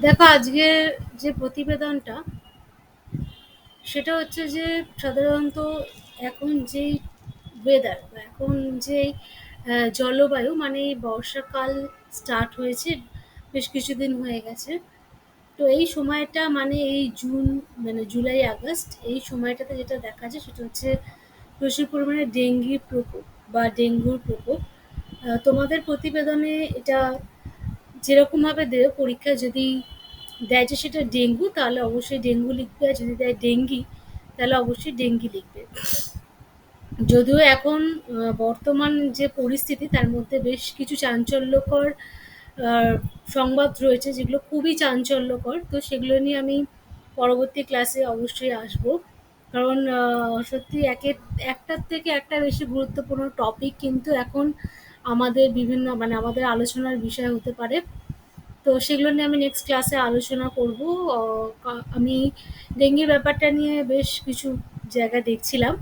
দেখো আজকের যে প্রতিবেদনটা সেটা হচ্ছে যে সাধারণত এখন যেই ওয়েদার বা এখন যেই জলবায়ু মানে এই বর্ষাকাল স্টার্ট হয়েছে, বেশ কিছুদিন হয়ে গেছে। তো এই সময়টা মানে এই জুন, মানে জুলাই আগস্ট, এই সময়টাতে যেটা দেখা যায় সেটা হচ্ছে প্রচুর পরিমাণে ডেঙ্গি প্রকোপ বা ডেঙ্গুর প্রকোপ। তোমাদের প্রতিবেদনে এটা যেরকম ভাবে দেবে পরীক্ষায়, যদি দেয় যে সেটা ডেঙ্গু তাহলে অবশ্যই ডেঙ্গু লিখবে, আর যদি দেয় ডেঙ্গি তাহলে অবশ্যই ডেঙ্গি লিখবে। যদিও এখন বর্তমান যে পরিস্থিতি তার মধ্যে বেশ কিছু চাঞ্চল্যকর আহ, সংবাদ রয়েছে যেগুলো খুবই চাঞ্চল্যকর, তো সেগুলো নিয়ে আমি পরবর্তী ক্লাসে অবশ্যই আসব। কারণ সত্যি একটার থেকে একটা বেশি গুরুত্বপূর্ণ টপিক কিন্তু এখন আমাদের বিভিন্ন মানে আমাদের আলোচনার বিষয় হতে পারে। তো সেগুলো নিয়ে আমি নেক্সট ক্লাসে আলোচনা করব। আমি ডেঙ্গির ব্যাপারটা নিয়ে বেশ কিছু জায়গা দেখছিলাম,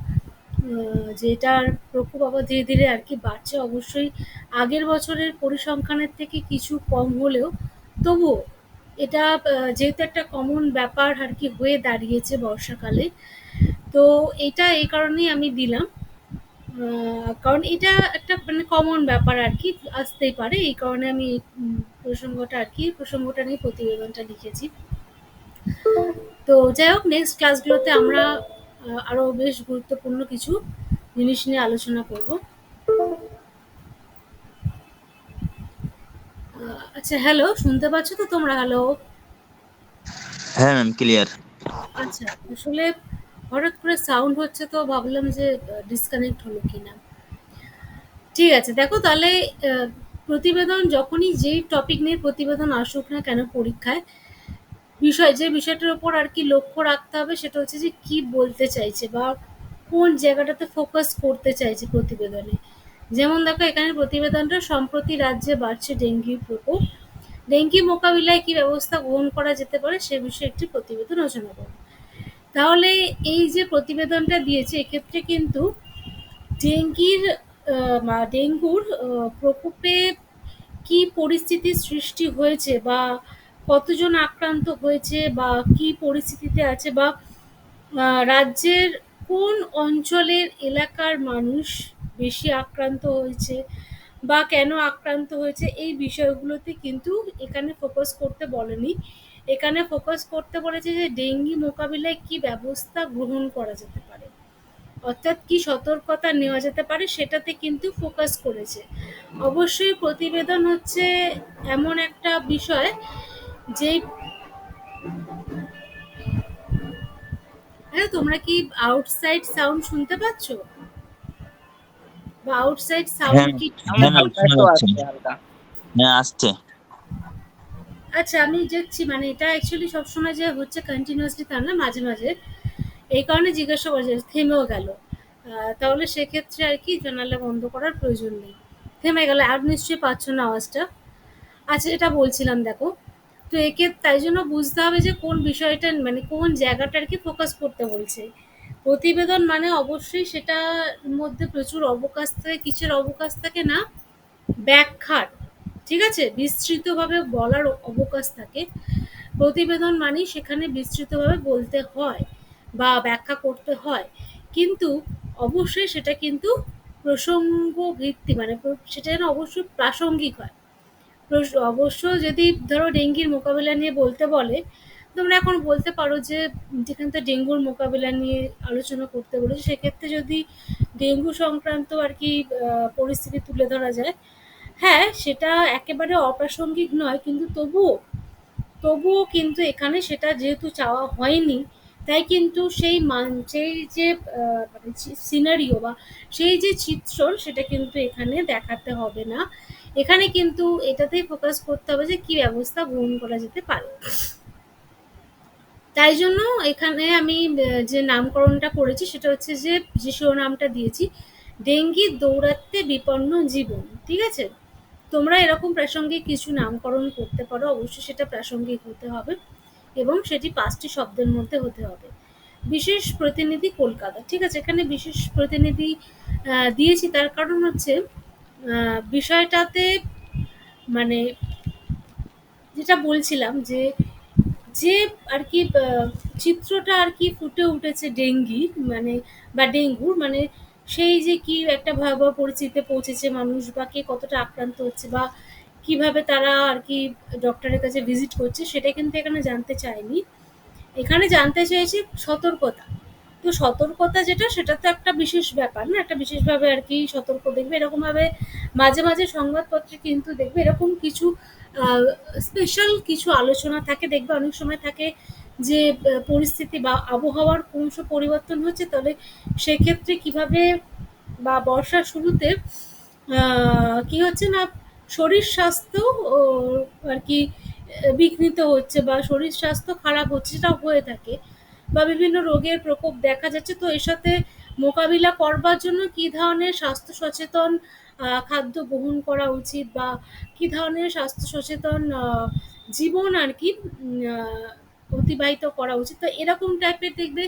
যে এটার প্রকোপ আবার ধীরে ধীরে আর কি বাড়ছে। অবশ্যই আগের বছরের পরিসংখ্যানের থেকে কিছু কম হলেও তবুও এটা যেহেতু একটা কমন ব্যাপার আর কি হয়ে দাঁড়িয়েছে বর্ষাকালে, তো এটা এই কারণেই আমি দিলাম। কারণ এটা একটা মানে কমন ব্যাপার আর কি, আসতেই পারে, এই কারণে আমি প্রসঙ্গটা নিয়ে প্রতিবেদনটা লিখেছি। তো যাই হোক, নেক্সট ক্লাসগুলোতে আমরা আরো বেশ গুরুত্বপূর্ণ কিছু জিনিস নিয়ে আলোচনা করব। আচ্ছা, হ্যালো, শুনতে পাচ্ছ তো তোমরা? হ্যালো। হ্যাঁ ম্যাম, ক্লিয়ার। আচ্ছা, আসলে হঠাৎ করে সাউন্ড হচ্ছে তো ভাবলাম যে ডিসকানেক্ট হলো কিনা। ঠিক আছে, দেখো তাহলে আহ, প্রতিবেদন যখনই যেই টপিক নিয়ে প্রতিবেদন আসুক না কেন পরীক্ষায়, যে বিষয়টার উপর আর কি লক্ষ্য রাখতে হবে সেটা হচ্ছে যে কি বলতে চাইছে বা কোন জায়গাটাতে ফোকাস করতে চাইছে প্রতিবেদনে। যেমন দেখো এখানে প্রতিবেদনটা, সম্প্রতি রাজ্যে বাড়ছে ডেঙ্গির প্রকোপ, ডেঙ্গি মোকাবিলায় কি ব্যবস্থা গ্রহণ করা যেতে পারে সে বিষয়ে একটি প্রতিবেদন রচনা করো। তাহলে এই যে প্রতিবেদনটা দিয়েছে এক্ষেত্রে কিন্তু ডেঙ্গির ডেঙ্গুর প্রকোপে কি পরিস্থিতির সৃষ্টি হয়েছে বা কতজন আক্রান্ত হয়েছে বা কি পরিস্থিতিতে আছে, বা রাজ্যের কোন অঞ্চলের এলাকার মানুষ বেশি আক্রান্ত হয়েছে বা কেন আক্রান্ত হয়েছে, এই বিষয়গুলোতে কিন্তু এখানে ফোকাস করতে বলেনি। এখানে ফোকাস করতে বলেছে যে ডেঙ্গি মোকাবিলায় কি ব্যবস্থা গ্রহণ করা যেতে পারে, অর্থাৎ কি সতর্কতা নেওয়া যেতে পারে সেটাতে কিন্তু ফোকাস করেছে। অবশ্যই প্রতিবেদন হচ্ছে এমন একটা বিষয় যেই, হ্যাঁ তোমরা কি আউটসাইড সাউন্ড শুনতে পাচ্ছ, বা আউটসাইড হ্যাঁ সাউন্ড ম্যাম, কি? হ্যাঁ ম্যাম, হালকা শোনা একটু যাচ্ছে। আসছে হালকা। হ্যাঁ, আসছে। আচ্ছা, আমি দেখছি মানে এটা অ্যাকচুয়ালি সবসময় যে হচ্ছে কন্টিনিউয়াসলি তা না, মাঝে মাঝে এই কারণে জিজ্ঞাসা করছে, থেমেও গেল। তাহলে সেক্ষেত্রে আর কি জানালা বন্ধ করার প্রয়োজন নেই। থেমে গেল, আর নিশ্চয়ই পাচ্ছ না আওয়াজটা। আচ্ছা, এটা বলছিলাম দেখো, তো একে তাই জন্য বুঝতে হবে যে কোন বিষয়টা মানে কোন জায়গাটা আর কি ফোকাস করতে বলছে। প্রতিবেদন মানে অবশ্যই সেটার মধ্যে প্রচুর অবকাশ থাকে, কিসের অবকাশ থাকে না, ব্যাখ্যার। ঠিক আছে, বিস্তৃতভাবে বলার অবকাশ থাকে। প্রতিবেদন মানে সেখানে বিস্তৃতভাবে বলতে হয় বা ব্যাখ্যা করতে হয়, কিন্তু অবশ্যই সেটা কিন্তু প্রসঙ্গ ভিত্তি মানে সেটা যেন অবশ্যই প্রাসঙ্গিক হয়। অবশ্য যদি ধরো ডেঙ্গির মোকাবিলা নিয়ে বলতে বলে, তোমরা এখন বলতে পারো যে যেখানে তো ডেঙ্গুর মোকাবিলা নিয়ে আলোচনা করতে বলেছে সেক্ষেত্রে যদি ডেঙ্গু সংক্রান্ত আর কি পরিস্থিতি তুলে ধরা যায়, হ্যাঁ সেটা একেবারে অপ্রাসঙ্গিক নয়, কিন্তু তবুও কিন্তু এখানে সেটা যেহেতু চাওয়া হয়নি, তাই কিন্তু সেই যে মানে সিনারিও বা সেই যে চিত্রণ সেটা কিন্তু এখানে দেখাতে হবে না। এখানে কিন্তু এটাতেই ফোকাস করতে হবে যে কি ব্যবস্থা গ্রহণ করা যেতে পারে। তাই জন্য এখানে আমি যে নামকরণটা করেছি সেটা হচ্ছে যে শিরোনামটা দিয়েছি, ডেঙ্গি দৌরাত্মে বিপন্ন জীবন। ঠিক আছে, তোমরা এরকম প্রাসঙ্গিক কিছু নামকরণ করতে পারো, অবশ্যই সেটা প্রাসঙ্গিক হতে হবে এবং সেটি ৫টি শব্দের মধ্যে হতে হবে। বিশেষ প্রতিনিধি কলকাতা, ঠিক আছে, এখানে বিশেষ প্রতিনিধি দিয়েছি তার কারণ হচ্ছে বিষয়টাতে মানে যেটা বলছিলাম যে যে আর কি চিত্রটা আর কি ফুটে উঠেছে ডেঙ্গি মানে বা ডেঙ্গুর মানে সেই যে কি একটা ভয়াবহ পরিস্থিতিতে পৌঁছেছে মানুষ বা কে কতটা আক্রান্ত হচ্ছে বা কিভাবে তারা আর কি ডক্টরের কাছে ভিজিট করছে সেটা কিন্তু এখানে জানতে চায়নি। এখানে জানতে চেয়েছি সতর্কতা। তো সতর্কতা যেটা সেটা তো একটা বিশেষ ব্যাপার না, একটা বিশেষভাবে আর কি সতর্ক দেখবে এরকমভাবে মাঝে মাঝে সংবাদপত্রে কিন্তু দেখবে এরকম কিছু স্পেশাল কিছু আলোচনা থাকে, দেখবে অনেক সময় থাকে যে পরিস্থিতি বা আবহাওয়ার ক্রমশ পরিবর্তন হচ্ছে, তাহলে সেক্ষেত্রে কিভাবে বা বর্ষার শুরুতে কি হচ্ছে না শরীর স্বাস্থ্য ও আর কি বিঘ্নিত হচ্ছে বা শরীর স্বাস্থ্য খারাপ হচ্ছে, সেটাও হয়ে থাকে বা বিভিন্ন রোগের প্রকোপ দেখা যাচ্ছে। তো এর সাথে মোকাবিলা করবার জন্য কি ধরনের স্বাস্থ্য সচেতন খাদ্য গ্রহণ করা উচিত বা কি ধরনের স্বাস্থ্য সচেতন জীবন আর কি অতিবাহিত করা উচিত, তো এরকম টাইপের দেখবে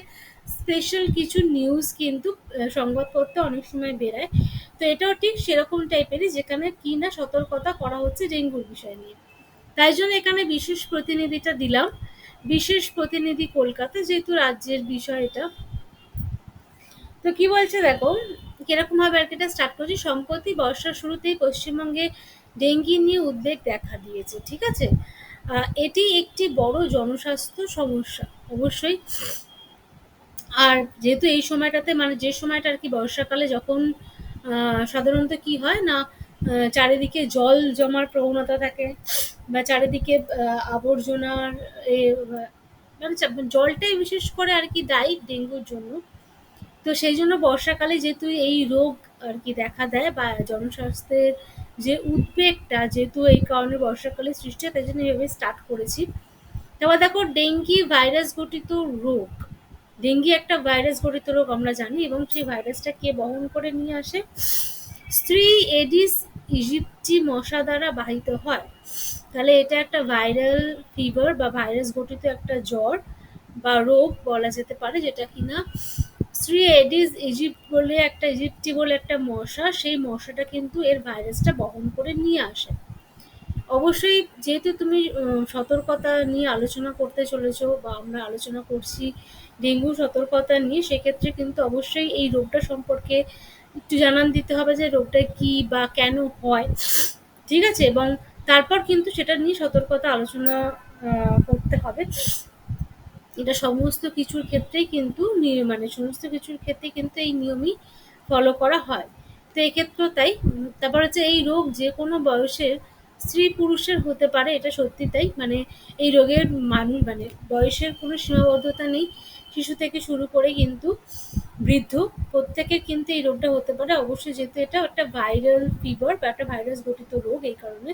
স্পেশাল কিছু নিউজ কিন্তু সংবাদপত্রে অনেক সময় বেরায়। তো এটাও ঠিক সেরকম টাইপেরই যেখানে কি না সতর্কতা করা হচ্ছে ডেঙ্গুর বিষয় নিয়ে। তাই জন্য এখানে বিশেষ প্রতিনিধিটা দিলাম। বিশেষ প্রতিনিধি কলকাতা, যেহেতু রাজ্যের বিষয় এটা। তো কি বলছে দেখো, কিরকম ভাবে আর কি এটা স্টার্ট করছি। সম্প্রতি বর্ষার শুরুতেই পশ্চিমবঙ্গে ডেঙ্গি নিয়ে উদ্বেগ দেখা দিয়েছে, ঠিক আছে। এটি একটি বড় জনস্বাস্থ্য সমস্যা অবশ্যই। আর যেহেতু এই সময়টাতে মানে যে সময়টা আর কি বর্ষাকালে যখন সাধারণত কি হয় না চারিদিকে জল জমার প্রবণতা থাকে বা চারিদিকে আবর্জনার এ, মানে জলটাই বিশেষ করে আর কি দায়ী ডেঙ্গুর জন্য। তো সেই জন্য বর্ষাকালে যেহেতু এই রোগ আর কি দেখা দেয় বা জনস্বাস্থ্যের যে উদ্বেগটা যেহেতু এই কারণে বর্ষাকালে সৃষ্টি হয়, তাই জন্য এইভাবে স্টার্ট করেছি। তারপর দেখো ডেঙ্গি ভাইরাস ঘটিত রোগ। ডেঙ্গি একটা ভাইরাস ঘটিত রোগ আমরা জানি, এবং সেই ভাইরাসটা কে বহন করে নিয়ে আসে? স্ত্রী এডিস ইজিপ্টি মশা দ্বারা বাহিত হয়। তাহলে এটা একটা ভাইরাল ফিভার বা ভাইরাস ঘটিত একটা জ্বর বা রোগ বলা যেতে পারে, যেটা কিনা স্ত্রী এডিস ইজিপ্ট বলে একটা ইজিপ্টি বলে একটা মশা, সেই মশাটা কিন্তু এর ভাইরাসটা বহন করে নিয়ে আসে। অবশ্যই যেহেতু তুমি সতর্কতা নিয়ে আলোচনা করতে চলেছো বা আমরা আলোচনা করছি ডেঙ্গু সতর্কতা নিয়ে, সেক্ষেত্রে কিন্তু অবশ্যই এই রোগটা সম্পর্কে একটু জানান দিতে হবে যে রোগটা কি বা কেন হয়, ঠিক আছে। এবং তারপর কিন্তু সেটা নিয়ে সতর্কতা আলোচনা করতে হবে। এটা সমস্ত কিছুর ক্ষেত্রেই কিন্তু মানে সমস্ত কিছুর ক্ষেত্রেই কিন্তু এই নিয়মই ফলো করা হয়। তো এক্ষেত্রেও তাই। তারপর হচ্ছে এই রোগ যে কোনো বয়সের স্ত্রী পুরুষের হতে পারে, এটা সত্যি তাই। মানে এই রোগের মানুষ মানে বয়সের কোনো সীমাবদ্ধতা নেই। শিশু থেকে শুরু করে কিন্তু বৃদ্ধ প্রত্যেকের কিন্তু এই রোগটা হতে পারে অবশ্যই, যেহেতু এটা একটা ভাইরাল ফিভার বা একটা ভাইরাস ঘটিত রোগ। এই কারণে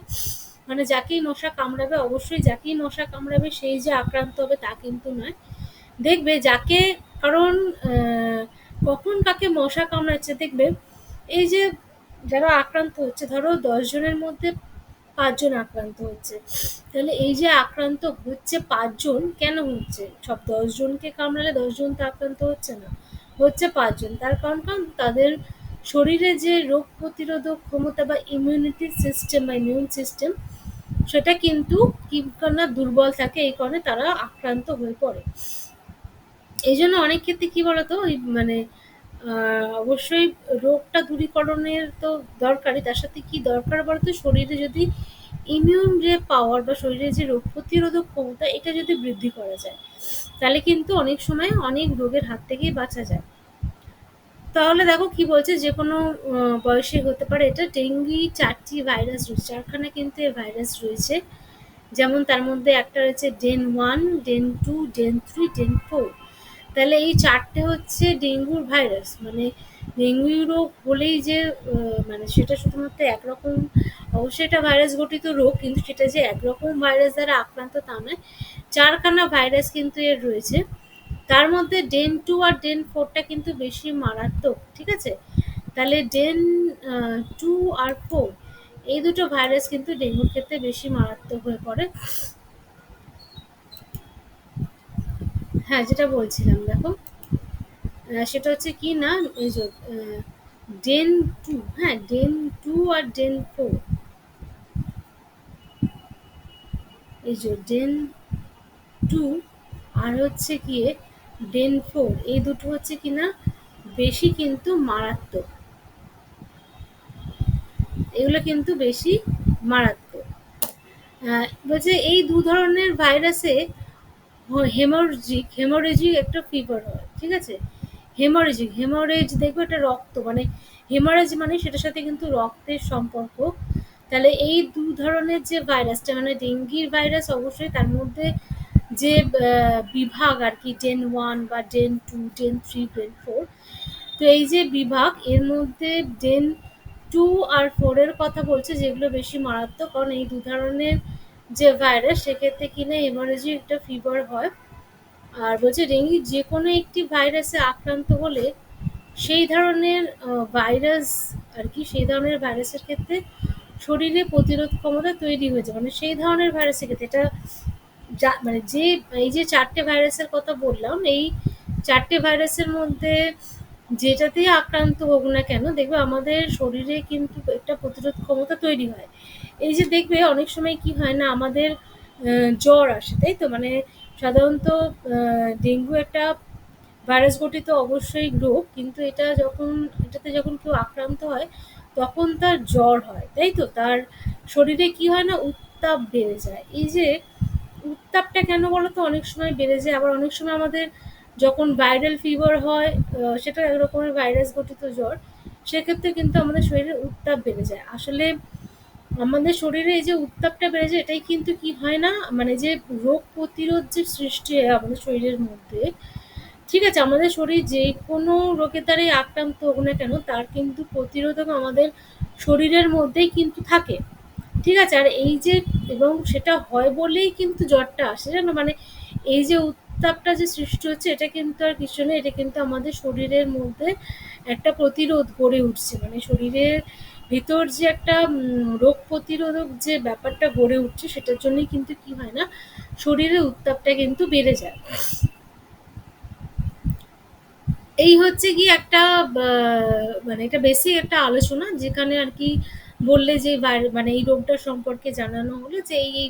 মানে যাকেই মশা কামড়াবে, অবশ্যই যাকেই মশা কামড়াবে সেই যে আক্রান্ত হবে তা কিন্তু নয়। দেখবে যাকে কারণ আহ, কখন কাকে মশা কামড়াচ্ছে দেখবে, এই যে যারা আক্রান্ত হচ্ছে ধরো 10 জনের মধ্যে 5 জন আক্রান্ত হচ্ছে, তাহলে এই যে আক্রান্ত হচ্ছে 5 জন কেন হচ্ছে? সব 10 জনকে কামড়ালে 10 জন তো আক্রান্ত হচ্ছে না, হচ্ছে 5 জন। তার কারণ তাদের শরীরে যে রোগ প্রতিরোধক ক্ষমতা বা ইমিউনিটি সিস্টেম বা ইমিউন সিস্টেম সেটা কিন্তু কি না দুর্বল থাকে, এই কারণে তারা আক্রান্ত হয়ে পড়ে। এই জন্য অনেক ক্ষেত্রে কি বলতো ওই মানে অবশ্যই রোগটা দূরীকরণের তো দরকারই, তার সাথে কি দরকার বলতো শরীরে যদি ইমিউন যে পাওয়ার বা শরীরে যে রোগ প্রতিরোধক ক্ষমতা এটা যদি বৃদ্ধি করা যায়, তাহলে কিন্তু অনেক সময় অনেক রোগের হাত থেকেই বাঁচা যায়। তাহলে দেখো কি বলছে যে কোনো বয়সে হতে পারে এটা। ডেঙ্গি 4টি ভাইরাস রয়েছে, 4খানা কিন্তু এর ভাইরাস রয়েছে। যেমন তার মধ্যে একটা রয়েছে ডেন 1, ডেন 2, ডেন 3, ডেন 4। তাহলে এই 4টে হচ্ছে ডেঙ্গুর ভাইরাস। মানে ডেঙ্গু রোগ হলেই যে মানে সেটা শুধুমাত্র একরকম, অবশ্যই এটা ভাইরাস ঘটিত রোগ কিন্তু সেটা যে একরকম ভাইরাস দ্বারা আক্রান্ত তা নয়। 4খানা ভাইরাস কিন্তু এর রয়েছে। তার মধ্যে ডেন 2 আর ডেন 4টা কিন্তু বেশি মারাত্মক, ঠিক আছে। তাহলে ডেন 2 আর 4 এই দুটো ভাইরাস কিন্তু ডেঙ্গুর ক্ষেত্রে বেশি মারাত্মক হয়ে পড়ে। হ্যাঁ, যেটা বলছিলাম দেখো সেটা হচ্ছে কি না এই যে ডেন 2, হ্যাঁ ডেন 2 আর ডেন 4 এই যে ডেন 2 আর হচ্ছে গিয়ে ডেন 4, এই দুটো হচ্ছে কিনা বেশি কিন্তু মারাত্মক। এগুলো কিন্তু বেশি মারাত্মক। বলছে এই দু ধরনের ভাইরাসে হেমোরেজিক একটা ফিভার হয়, ঠিক আছে? হেমোরেজ দেখবে এটা রক্ত, মানে হেমোরেজ মানে সেটার সাথে কিন্তু রক্তের সম্পর্ক। তাহলে এই দু ধরনের যে ভাইরাসটা, মানে ডেঙ্গির ভাইরাস অবশ্যই, তার মধ্যে যে বিভাগ আর কি, ডেন 1 বা ডেন 2, ডেন 3, ডেন 4, তো এই যে বিভাগ এর মধ্যে ডেন 2 আর 4 এর কথা বলছে, যেগুলো বেশি মারাত্মক, কারণ এই দু ধরনের যে ভাইরাস সেক্ষেত্রে কিনা হেমোরেজিক একটা ফিভার হয়। আর বলছে ডেঙ্গি যে কোনো একটি ভাইরাসে আক্রান্ত হলে সেই ধরনের ভাইরাস আর কি, সেই ধরনের ভাইরাসের ক্ষেত্রে শরীরে প্রতিরোধ ক্ষমতা তৈরি হয়ে যায়, মানে সেই ধরনের ভাইরাসের ক্ষেত্রে এটা মানে যে এই যে চারটে ভাইরাসের কথা বললাম, এই চারটে ভাইরাসের মধ্যে যেটাতেই আক্রান্ত হোক না কেন, দেখবে আমাদের শরীরে কিন্তু একটা প্রতিরোধ ক্ষমতা তৈরি হয়। এই যে দেখবে অনেক সময় কি হয় না, আমাদের জ্বর আসে, তাই তো? মানে সাধারণত ডেঙ্গু একটা ভাইরাস গঠিত অবশ্যই রোগ, কিন্তু এটাতে যখন কেউ আক্রান্ত হয় তখন তার জ্বর হয়, তাই তো? তার শরীরে কি হয় না, উত্তাপ বেড়ে যায়। এই যে উত্তাপটা কেন বলতো অনেক সময় বেড়ে যায়, আবার অনেক সময় আমাদের যখন ভাইরাল ফিভার হয়, সেটা এক রকমের ভাইরাস গঠিত জ্বর, সেক্ষেত্রে কিন্তু আমাদের শরীরে উত্তাপ বেড়ে যায়। আসলে আমাদের শরীরে এই যে উত্তাপটা বেড়ে যায়, এটাই কিন্তু কি হয় না, মানে যে রোগ প্রতিরোধ যে সৃষ্টি হয় আমাদের শরীরের মধ্যে, ঠিক আছে? আমাদের শরীর যে কোনো রোগের দ্বারাই আক্রান্ত হোক না কেন, তার কিন্তু প্রতিরোধক আমাদের শরীরের মধ্যেই কিন্তু থাকে, ঠিক আছে? আর এই যে, এবং সেটা হয় বলেই কিন্তু জ্বরটা আসে, জানো? মানে এই যে উত্তাপটা যে সৃষ্টি হচ্ছে, এটা কিন্তু আর কিছু না, এটা কিন্তু আমাদের শরীরের মধ্যে একটা প্রতিরোধ গড়ে উঠছে, মানে শরীরের ভিতর যে একটা রোগ প্রতিরোধক যে ব্যাপারটা গড়ে উঠছে, সেটার জন্যই কিন্তু কি হয় না, শরীরের উত্তাপটা কিন্তু বেড়ে যায়। এই হচ্ছে কি একটা মানে এটা বেশি একটা আলোচনা, যেখানে আর কি বললে যে মানে এই রোগটা সম্পর্কে জানানো হলো যে এই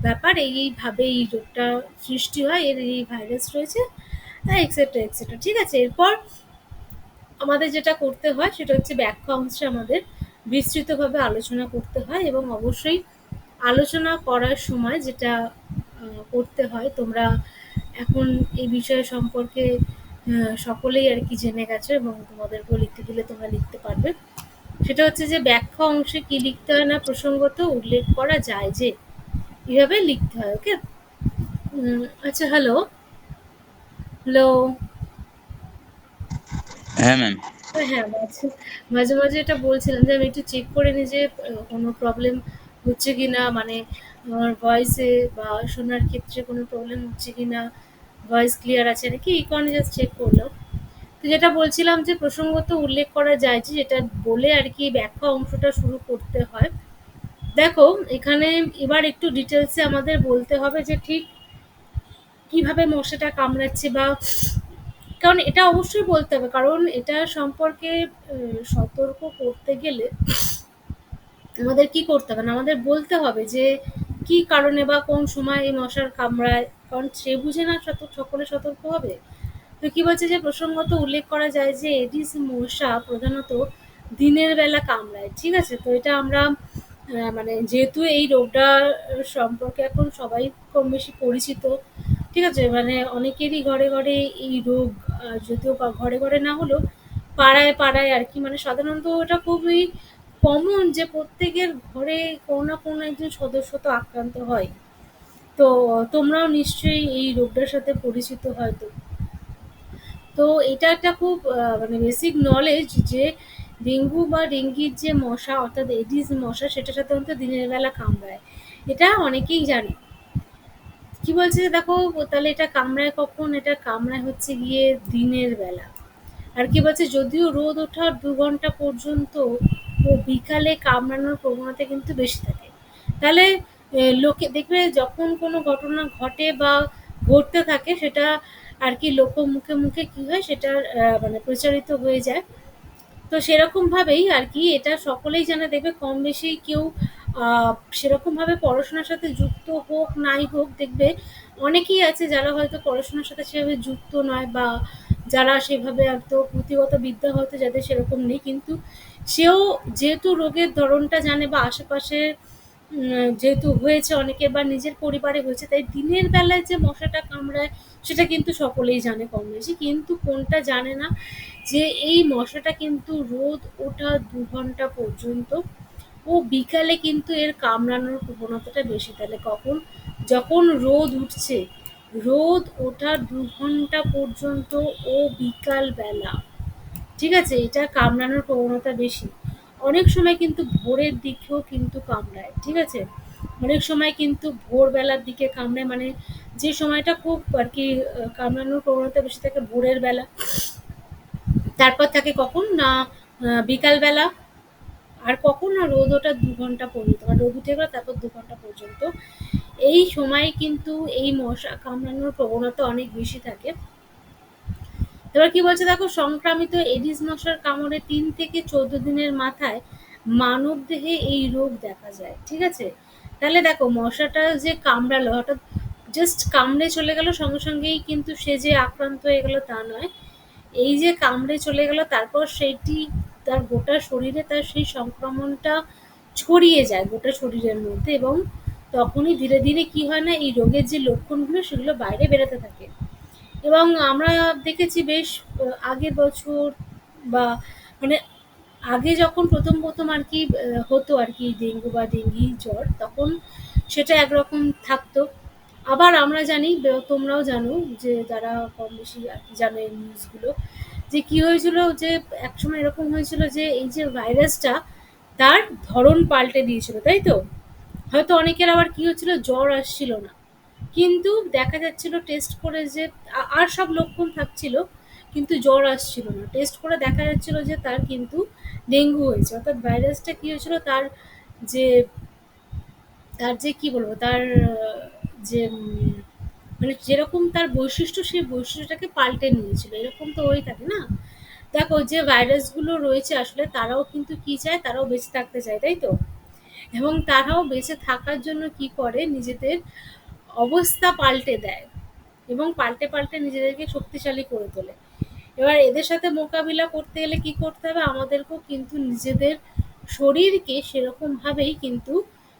ব্যাপার, এইভাবে এই রোগটা সৃষ্টি হয়, এর এই ভাইরাস রয়েছে, এক্সেট্রা এক্সেট্রা, ঠিক আছে? এরপর আমাদের যেটা করতে হয় সেটা হচ্ছে ব্যাখ্যা অংশে আমাদের বিস্তৃতভাবে আলোচনা করতে হয়, এবং অবশ্যই আলোচনা করার সময় যেটা করতে হয়, তোমরা এখন এই বিষয় সম্পর্কে সকলেই আর কি জেনে গেছো, এবং তোমাদেরকেও লিখতে দিলে তোমরা লিখতে পারবে। সেটা হচ্ছে যে ব্যাখ্যা অংশে কি লিখতে হয় না, প্রসঙ্গত উল্লেখ করা যায় যে, এভাবে লিখতে হয়। ওকে? আচ্ছা, হ্যালো হ্যালো। হ্যাঁ ম্যাম। হ্যাঁ, মাঝে মাঝে মাঝে এটা বলছিলাম যে আমি একটু চেক করে নিই যে কোনো প্রবলেম হচ্ছে কিনা, মানে আমার ভয়েসে বা শোনার ক্ষেত্রে কোনো প্রবলেম হচ্ছে কিনা, ভয়েস ক্লিয়ার আছে নাকি, এই কারণে জাস্ট চেক করলাম। তো যেটা বলছিলাম যে প্রসঙ্গত উল্লেখ করা যায় যে, যেটা বলে আর কি ব্যাখ্যা অংশটা শুরু করতে হয়। দেখো এখানে এবার একটু ডিটেলসে আমাদের বলতে হবে যে ঠিক কিভাবে মশাটা কামড়াচ্ছে, বা কারণ এটা অবশ্যই বলতে হবে, কারণ এটা সম্পর্কে সতর্ক করতে গেলে আমাদের কি করতে হবে না, আমাদের বলতে হবে যে কি কারণে বা কোন সময় এই মশার কামড়ায়, কারণ সে বুঝে না সকলে সতর্ক হবে। তো কি বলছে যে প্রসঙ্গত উল্লেখ করা যায় যে এডিস মশা প্রধানত দিনের বেলা কামড়ায়, ঠিক আছে? তো এটা আমরা মানে যেহেতু এই রোগটা সম্পর্কে এখন সবাই কম বেশি পরিচিত, ঠিক আছে? মানে অনেকেরই ঘরে ঘরে এই রোগ, যদিও বা ঘরে ঘরে না হলেও পাড়ায় পাড়ায় আর কি, মানে সাধারণত এটা খুবই কমন যে প্রত্যেকের ঘরে কোনো না কোনো একজন সদস্য তো আক্রান্ত হয়। তো তোমরাও নিশ্চয়ই এই রোগটার সাথে পরিচিত হয়তো। তো এটা একটা খুব মানে বেসিক নলেজ যে ডেঙ্গু বা ডেঙ্গির যে মশা, অর্থাৎ এডিস মশা, সেটা সাধারণত দিনের বেলা কামড়ায়। এটা অনেকেই জানে। কি বলছে যে দেখো, তাহলে এটা কামড়ায় কখন? এটা কামড়ায় হচ্ছে গিয়ে দিনের বেলা। আর কি বলছে, যদিও রোদ ওঠার 2 ঘন্টা পর্যন্ত ও বিকালে কামড়ানোর প্রবণতা কিন্তু বেশি থাকে। তাহলে লোকে দেখবে যখন কোনো ঘটনা ঘটে বা ঘটতে থাকে, সেটা আর কি লোক মুখে মুখে কি হয়, সেটা মানে প্রচারিত হয়ে যায়। তো সেরকম ভাবেই আর কি এটা সকলেই জানে, দেখবে কম বেশি কেউ সেরকমভাবে পড়াশোনার সাথে যুক্ত হোক নাই হোক, দেখবে অনেকেই আছে যারা হয়তো পড়াশোনার সাথে সেভাবে যুক্ত নয়, বা যারা সেভাবে এত পুঁথিগত বিদ্যা হয়তো যাদের সেরকম নেই, কিন্তু সেও যেহেতু রোগের ধরনটা জানে বা আশেপাশে যেহেতু হয়েছে অনেকের বা নিজের পরিবারে হয়েছে, তাই দিনের বেলায় যে মশাটা কামড়ায় সেটা কিন্তু সকলেই জানে কম বেশি, কিন্তু কোনটা জানে না যে এই মশাটা কিন্তু রোদ ওঠা ২ ঘন্টা পর্যন্ত ও বিকালে কিন্তু এর কামড়ানোর প্রবণতাটা বেশি। তাহলে কখন? যখন রোদ উঠছে, রোদ ওঠার ২ ঘন্টা পর্যন্ত ও বিকাল বেলা, ঠিক আছে, এটা কামড়ানোর প্রবণতা বেশি। অনেক সময় কিন্তু ভোরের দিকেও কিন্তু কামড়ায়, ঠিক আছে, অনেক সময় কিন্তু ভোরবেলার দিকে কামড়ায়, মানে যে সময়টা খুব আর কি কামড়ানোর প্রবণতা বেশি থাকে ভোরের বেলা। তারপর থাকে কখন না বিকালবেলা। আর কখন না রোদ ওঠার ২ ঘন্টা পর্যন্ত, মানে রোদ উঠে গেল তারপর ২ ঘন্টা পর্যন্ত এই সময় কিন্তু এই মশা কামড়ানোর প্রবণতা অনেক বেশি থাকে। এবার কি বলছে দেখো, সংক্রামিত এডিস মশার কামড়ে ৩ থেকে ১৪ দিনের মাথায় মানব দেহে এই রোগ দেখা যায়, ঠিক আছে। তাহলে দেখো মশাটা যে কামড়ালো, হঠাৎ জাস্ট কামড়ে চলে গেল, সঙ্গে সঙ্গেই কিন্তু সে যে আক্রান্ত হয়ে গেল তা নয়। এই যে কামড়ে চলে গেল তারপর সেইটি তার গোটা শরীরে তার সেই সংক্রমণটা ছড়িয়ে যায় গোটা শরীরের মধ্যে, এবং তখনই ধীরে ধীরে কি হয় না, এই রোগের যে লক্ষণগুলো সেগুলো বাইরে বেরোতে থাকে। এবং আমরা দেখেছি বেশ আগের বছর বা মানে আগে যখন প্রথম আর কি হতো আর কি ডেঙ্গু বা ডেঙ্গি জ্বর, তখন সেটা একরকম থাকতো। আবার আমরা জানি, তোমরাও জানো, যে যারা কম বেশি আর কি জানো এই নিউজগুলো, যে কি হয়েছিল, যে একসময় এরকম হয়েছিল যে এই যে ভাইরাসটা তার ধরন পাল্টে দিয়েছিল, তাই তো। হয়তো অনেকের আবার কি হচ্ছিল, জ্বর আসছিল না, কিন্তু দেখা যাচ্ছিল টেস্ট করে যে আর সব লক্ষণ থাকছিল, কিন্তু জ্বর আসছিল না, টেস্ট করে দেখা যাচ্ছিল যে তার কিন্তু ডেঙ্গু হয়েছে, অর্থাৎ ভাইরাসটা কি হয়েছিল, যে তার যে কি বলবো তার যে মানে যেরকম তার বৈশিষ্ট্য সেই বৈশিষ্ট্যটাকে পাল্টে নিয়েছিল, এরকম তো হয়ে থাকে না। দেখো যে ভাইরাসগুলো রয়েছে আসলে তারাও কিন্তু কি চায়, তারাও বেঁচে থাকতে চায়, তাই তো। এবং তারাও বেঁচে থাকার জন্য কি করে, নিজেদের অবস্থা পাল্টে দেয় এবং পাল্টে পাল্টে নিজেদেরকে শক্তিশালী করে তোলে। এবার এদের সাথে মোকাবিলা করতে গেলে কি করতে হবে, আমাদেরকেও কিন্তু নিজেদের শরীরকে সেরকম ভাবেই কিন্তু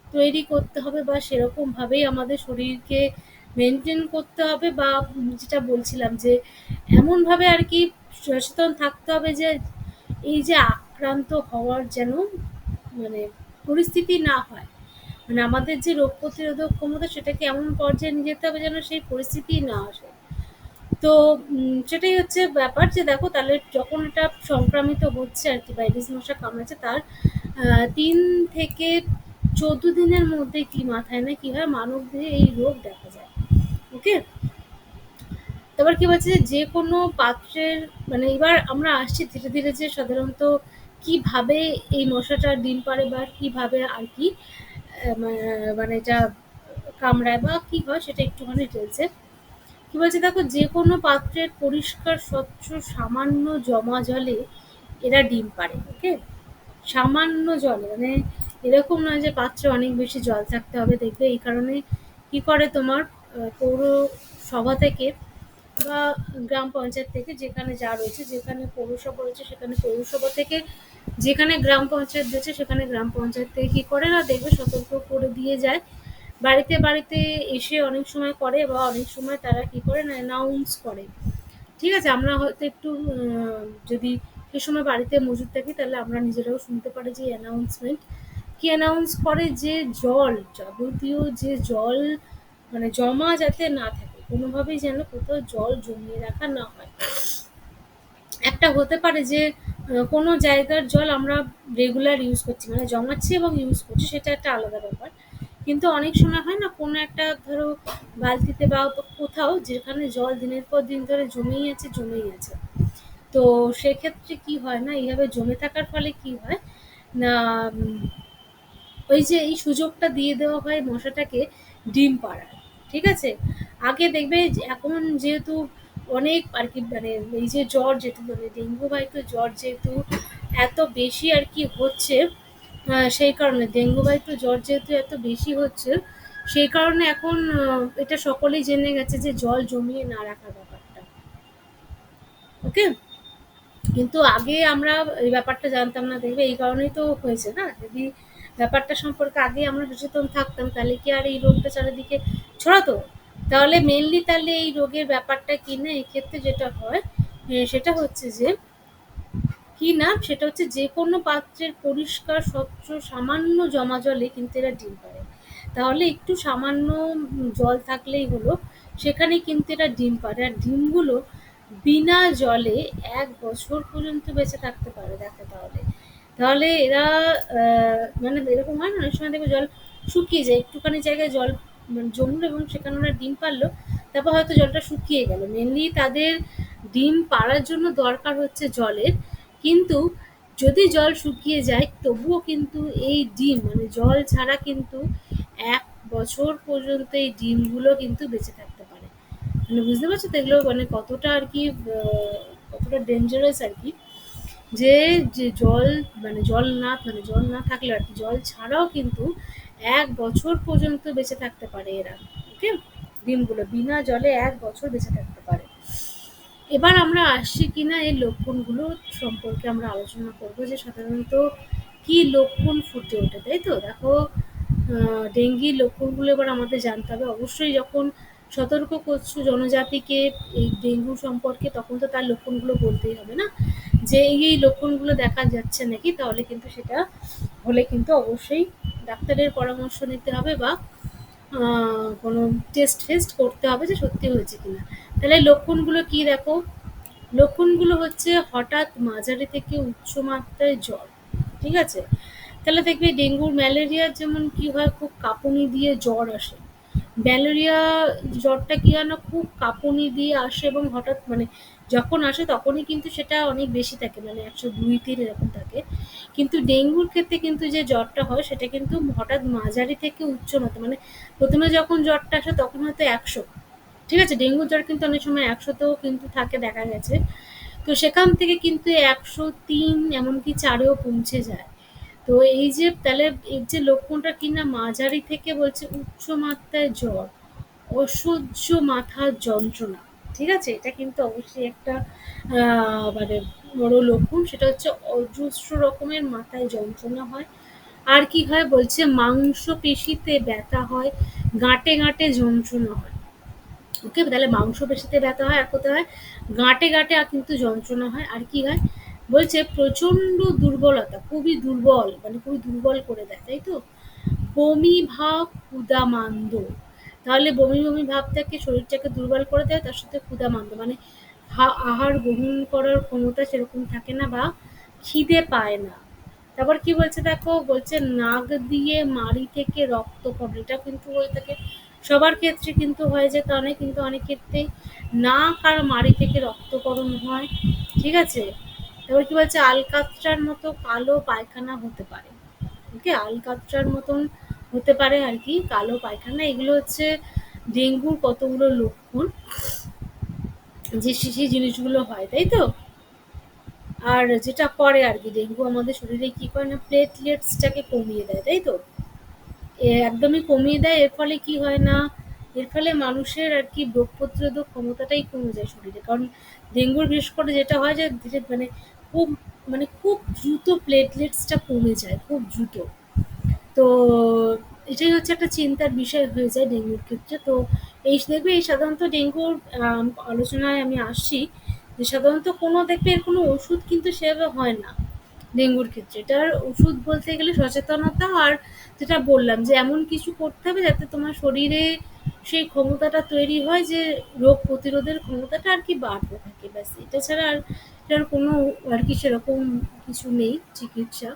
তৈরি করতে হবে, বা সেরকম ভাবেই আমাদের শরীরকে মেনটেন করতে হবে, বা যেটা বলছিলাম যে এমন ভাবে আর কি সচেতন থাকতে হবে যে এই যে আক্রান্ত হওয়ার যেন মানে পরিস্থিতি না হয়, মানে আমাদের যে রোগ প্রতিরোধক ক্ষমতা সেটাকে এমন পর্যায়ে নিয়ে যেতে হবে যেন সেই পরিস্থিতি না আসে। তো সেটাই হচ্ছে ব্যাপার, যে দেখো তাহলে যখন এটা সংক্রামিত হচ্ছে আর কি, বা এডিস মশা কামড়াচ্ছে, তার ৩ থেকে ১৪ দিনের মধ্যে কি মাথায় না কি হয়, মানব দেহে এই রোগ দেখা যায়। ওকে। তারপর কি বলছে, যে যে কোনো পাত্রের, মানে এবার আমরা আসছি ধীরে ধীরে যে সাধারণত কিভাবে এই মশাটা ডিম পাড়ে, বা কিভাবে আর কি মানে এটা কামড়ায় বা কি হয় সেটা একটুখানি চলছে। কি বলছে দেখো, যে কোনো পাত্রের পরিষ্কার স্বচ্ছ সামান্য জমা জলে এরা ডিম পাড়ে। ওকে। সামান্য জলে, মানে এরকম নয় যে পাত্রে অনেক বেশি জল থাকতে হবে, দেখবে এই কারণে কি করে তোমার পৌরসভা থেকে বা গ্রাম পঞ্চায়েত থেকে, যেখানে যা রয়েছে, যেখানে পৌরসভা রয়েছে সেখানে পৌরসভা থেকে, যেখানে গ্রাম পঞ্চায়েত রয়েছে সেখানে গ্রাম পঞ্চায়েত থেকে কি করে না, দেখবে সতর্ক করে দিয়ে যায়, বাড়িতে বাড়িতে এসে অনেক সময় করে, বা অনেক সময় তারা কি করে না অ্যানাউন্স করে। ঠিক আছে, আমরা হয়তো একটু যদি সে সময় বাড়িতে মজুদ থাকি তাহলে আমরা নিজেরাও শুনতে পারি যে অ্যানাউন্সমেন্ট কি অ্যানাউন্স করে, যে জল, যাবতীয় যে জল মানে জমা যাতে না থাকে, কোনোভাবেই যেন কোথাও জল জমিয়ে রাখা না হয়। একটা হতে পারে যে কোনো জায়গার জল আমরা রেগুলার ইউজ করছি, মানে জমাচ্ছি এবং ইউজ করছি, সেটা একটা আলাদা ব্যাপার। কিন্তু অনেক সময় হয় না, কোনো একটা ধরো বালতিতে বা কোথাও যেখানে জল দিনের পর দিন ধরে জমেই আছে। তো সেক্ষেত্রে কি হয় না, এইভাবে জমে থাকার ফলে কি হয় না, ওই যে এই সুযোগটা দিয়ে দেওয়া হয় মশাটাকে ডিম পাড়ার। ঠিক আছে। আগে দেখবে যে এখন যেহেতু অনেক আর কি, মানে এই যে জ্বর যেহেতু মানে ডেঙ্গু বাহিত জ্বর যেহেতু এত বেশি আর কি হচ্ছে, সেই কারণে ডেঙ্গু বাহিত জ্বর যেহেতু এত বেশি হচ্ছে, সেই কারণে এখন এটা সকলেই জেনে গেছে যে জল জমিয়ে না রাখার ব্যাপারটা। ওকে? কিন্তু আগে আমরা এই ব্যাপারটা জানতাম না, দেখবে এই কারণেই তো হয়েছে না। যদি ব্যাপারটা সম্পর্কে আগে আমরা সচেতন থাকতাম তাহলে কি আর এই রোগটা চারিদিকে ছড়াতো? তাহলে মেনলি তাহলে এই রোগের ব্যাপারটা কি না, এক্ষেত্রে যেটা হয় সেটা হচ্ছে যে কি না, সেটা হচ্ছে যে কোনো পাত্রের পরিষ্কার স্বচ্ছ সামান্য জমা জলে কিন্তু এরা ডিম পাড়ে। তাহলে একটু সামান্য জল থাকলেই হলো, সেখানে কিন্তু এরা ডিম পাড়ে। আর ডিমগুলো বিনা জলে ১ বছর পর্যন্ত বেঁচে থাকতে পারে, দেখো তাহলে। তাহলে এরা মানে এরকম হয় না, অনেক সময় দেখবে জল শুকিয়ে যায়, একটুখানি জায়গায় জল মানে জমলো এবং সেখানে ওরা ডিম পারলো, তারপর হয়তো জলটা শুকিয়ে গেল। মেনলি তাদের ডিম পাড়ার জন্য দরকার হচ্ছে জলের, কিন্তু যদি জল শুকিয়ে যায় তবুও কিন্তু এই ডিম মানে জল ছাড়া কিন্তু ১ বছর পর্যন্ত এই ডিমগুলো কিন্তু বেঁচে থাকতে পারে। মানে বুঝতে পারছো তো এগুলো মানে কতটা আর কি কতটা ডেঞ্জারাস আর কি। যে যে জল মানে জল না থাকলে আর কি, জল ছাড়াও কিন্তু ১ বছর পর্যন্ত বেঁচে থাকতে পারে এরা। ওকে? ডিমগুলো বিনা জলে ১ বছর বেঁচে থাকতে পারে। এবার আমরা আসছি কিনা এই লক্ষণগুলো সম্পর্কে আমরা আলোচনা করব, যে সাধারণত কি লক্ষণ ফুটে ওঠে, তাই তো? দেখো, ডেঙ্গির লক্ষণগুলো এবার আমাদের জানতে হবে অবশ্যই। যখন সতর্ক করছো জনজাতিকে এই ডেঙ্গু সম্পর্কে, তখন তো তার লক্ষণগুলো বলতেই হবে না, যে এই লক্ষণগুলো দেখা যাচ্ছে নাকি, তাহলে কিন্তু সেটা হলে কিন্তু অবশ্যই ডাক্তারের পরামর্শ নিতে হবে, বা কোনো টেস্ট ফেস্ট করতে হবে যে সত্যি হয়েছে কিনা। তাহলে লক্ষণগুলো কি দেখো, লক্ষণগুলো হচ্ছে হঠাৎ মাঝারি থেকে উচ্চ মাত্রায় জ্বর। ঠিক আছে? তাহলে দেখবে ডেঙ্গুর ম্যালেরিয়ার যেমন কি হয়, খুব কাঁপুনি দিয়ে জ্বর আসে। ম্যালেরিয়া জ্বরটা কি হয় না, খুব কাঁপুনি দিয়ে আসে এবং হঠাৎ মানে যখন আসে তখনই কিন্তু সেটা অনেক বেশি থাকে, মানে ১০২-৩ এরকম থাকে। কিন্তু ডেঙ্গুর ক্ষেত্রে কিন্তু যে জ্বরটা হয় সেটা কিন্তু হঠাৎ মাঝারি থেকে উচ্চ মাত্রা, মানে প্রথমে যখন জ্বরটা আসে তখন হয়তো ১০০, ঠিক আছে? ডেঙ্গু জ্বর কিন্তু অনেক সময় ১০০তেও কিন্তু থাকে, দেখা গেছে। তো সেখান থেকে কিন্তু ১০৩ এমনকি ৪এও পৌঁছে যায়। তো এই যে তাহলে এর যে লক্ষণটা কিনা মাঝারি থেকে বলছে উচ্চ মাত্রায় জ্বর, অসহ্য মাথার যন্ত্রণা। ঠিক আছে? এটা কিন্তু অবশ্যই একটা মানে বড় লক্ষণ। সেটা হচ্ছে অজস্র রকমের মাথায় যন্ত্রণা হয়। আর কি হয় বলছে, মাংসপেশিতে ব্যথা হয়, গাঁটে গাঁটে যন্ত্রণা হয়। ওকে? তাহলে মাংসপেশিতে ব্যথা হয়, আর কোথায় হয়? গাঁটে গাঁটে কিন্তু যন্ত্রণা হয়। আর কি হয় বলছে, প্রচন্ড দুর্বলতা, খুবই দুর্বল, মানে খুবই দুর্বল করে দেয়, তাই তো? বমি ভাব, ক্ষুধামান্দ। তাহলে বমি বমি ভাবটাকে, শরীরটাকে দুর্বল করে দেয়, তার সাথে ক্ষুধামান্দ মানে আহার গ্রহণ করার ক্ষমতা সেরকম থাকে না, বা খিদে পায় না। তারপর কি বলছে দেখো, বলছে নাক দিয়ে মাড়ি থেকে রক্ত পড়ে। এটা কিন্তু হয়ে থাকে, সবার ক্ষেত্রে কিন্তু হয়ে যেতে অনেক, কিন্তু অনেক ক্ষেত্রেই নাক আর মাড়ি থেকে রক্তকরণ হয়। ঠিক আছে? তারপর কি বলছে, আলকাতরার মতো কালো পায়খানা হতে পারে। ওকে? আলকাতরার মতন হতে পারে আর কি কালো পায়খানা। এগুলো হচ্ছে ডেঙ্গুর কতগুলো লক্ষণ, যে সেই জিনিসগুলো হয়, তাই তো? আর যেটা করে আর কি, ডেঙ্গু আমাদের শরীরে কি করে না, প্লেটলেটসটাকে কমিয়ে দেয়, তাই তো? একদমই কমিয়ে দেয়। এর ফলে কি হয় না, এর ফলে মানুষের আর কি রোগ প্রতিরোধক ক্ষমতাটাই কমে যায় শরীরে। কারণ ডেঙ্গুর বিশেষ করে যেটা হয় যে ধীরে মানে খুব খুব দ্রুত প্লেটলেটসটা কমে যায়, খুব দ্রুত। তো এটাই হচ্ছে একটা চিন্তার বিষয় হয়ে যায় ডেঙ্গুর ক্ষেত্রে। তো এই দেখবে, এই সাধারণত ডেঙ্গুর আলোচনায় আমি আসছি, যে সাধারণত কোনো দেখবে এর কোনো ওষুধ কিন্তু সেভাবে হয় না ডেঙ্গুর ক্ষেত্রে। এটার ওষুধ বলতে গেলে সচেতনতা, আর যেটা বললাম যে এমন কিছু করতে হবে যাতে তোমার শরীরে সেই ক্ষমতাটা তৈরি হয়, যে রোগ প্রতিরোধের ক্ষমতাটা আর কি বাড়তে থাকে, ব্যাস। এটা ছাড়া আর এটার কোনো আর কি সেরকম কিছু নেই চিকিৎসা।